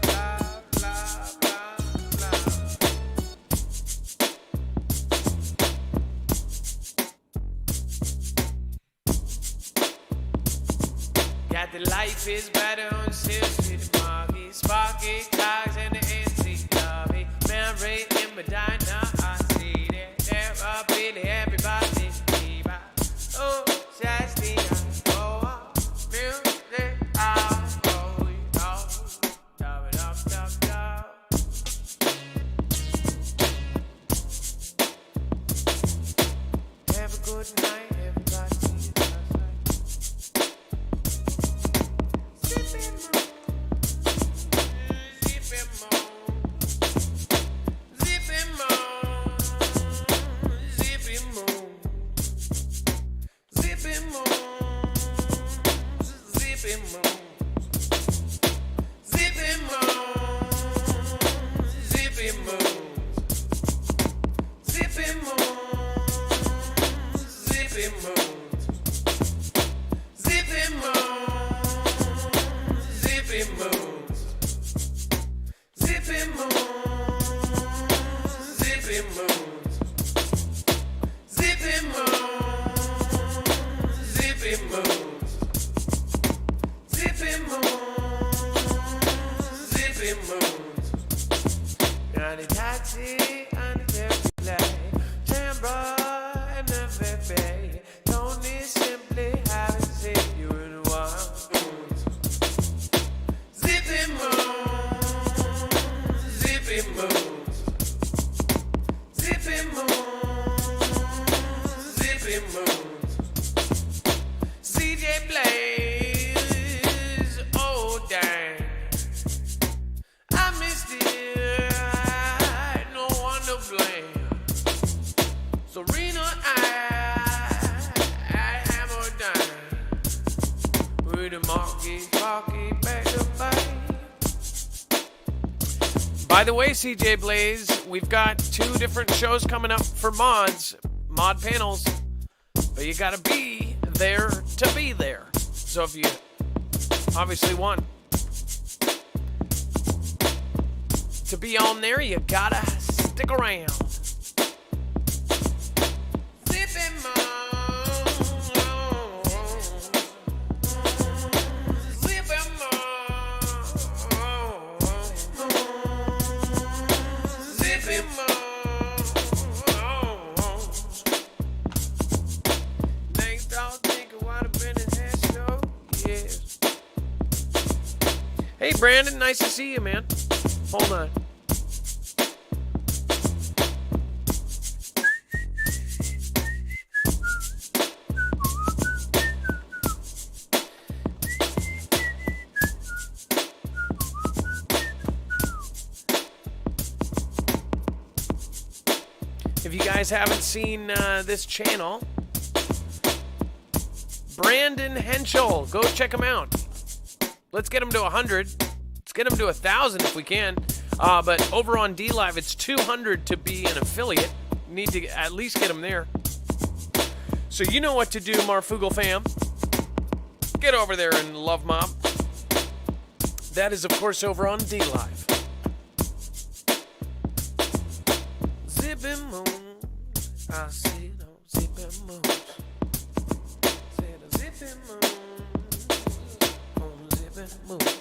Got the life is better on Silk Street, Marky, Sparky, Cogs, and the NC Lobby. Mary in Medina, I see that. There are really everybody. Oh, Shastina, oh, music, Have a good night, everybody. By the way, CJ Blaze, we've got 2 different shows coming up for mod panels, but you gotta be there to be there. So if you obviously want to be on there, you gotta stick around. Hey, Brandon, nice to see you, man. Hold on. If you guys haven't seen this channel, Brandon Henschel, go check him out. Let's get him to 100. Let's get him to 1,000 if we can. But over on DLive, it's 200 to be an affiliate. You need to at least get him there. So you know what to do, Marfoogle fam. Get over there and love mob. That is, of course, over on DLive. Zippin' moon, I sit on zippin' moon. Said a zippin' moon, on zippin' moons.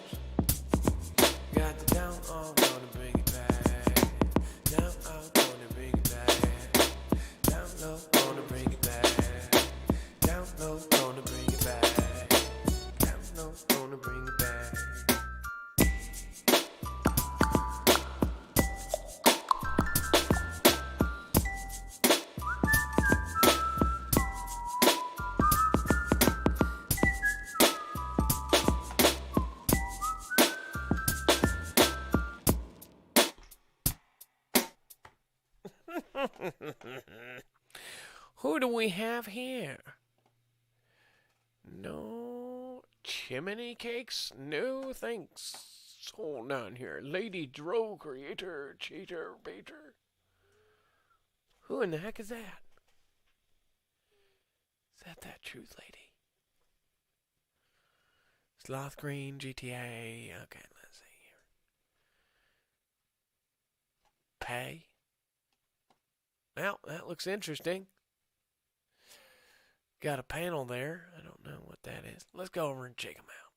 Got the down, I'm gonna bring it back. Down, I'm gonna bring it back. Down low, gonna bring it back. Down low, gonna bring it back. Down low, gonna bring it back. Who do we have here? No chimney cakes? No thanks. Hold on here. Lady Dro Creator, Cheater, Baiter. Who in the heck is that? Is that truth lady? Sloth Green, GTA. Okay, let's see here. Pay. Well, that looks interesting. Got a panel there. I don't know what that is. Let's go over and check them out.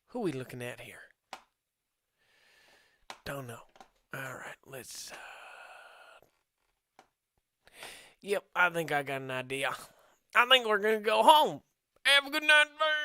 Who we looking at here? Don't know. All right, let's... Yep, I think I got an idea. I think we're going to go home. Have a good night, bird.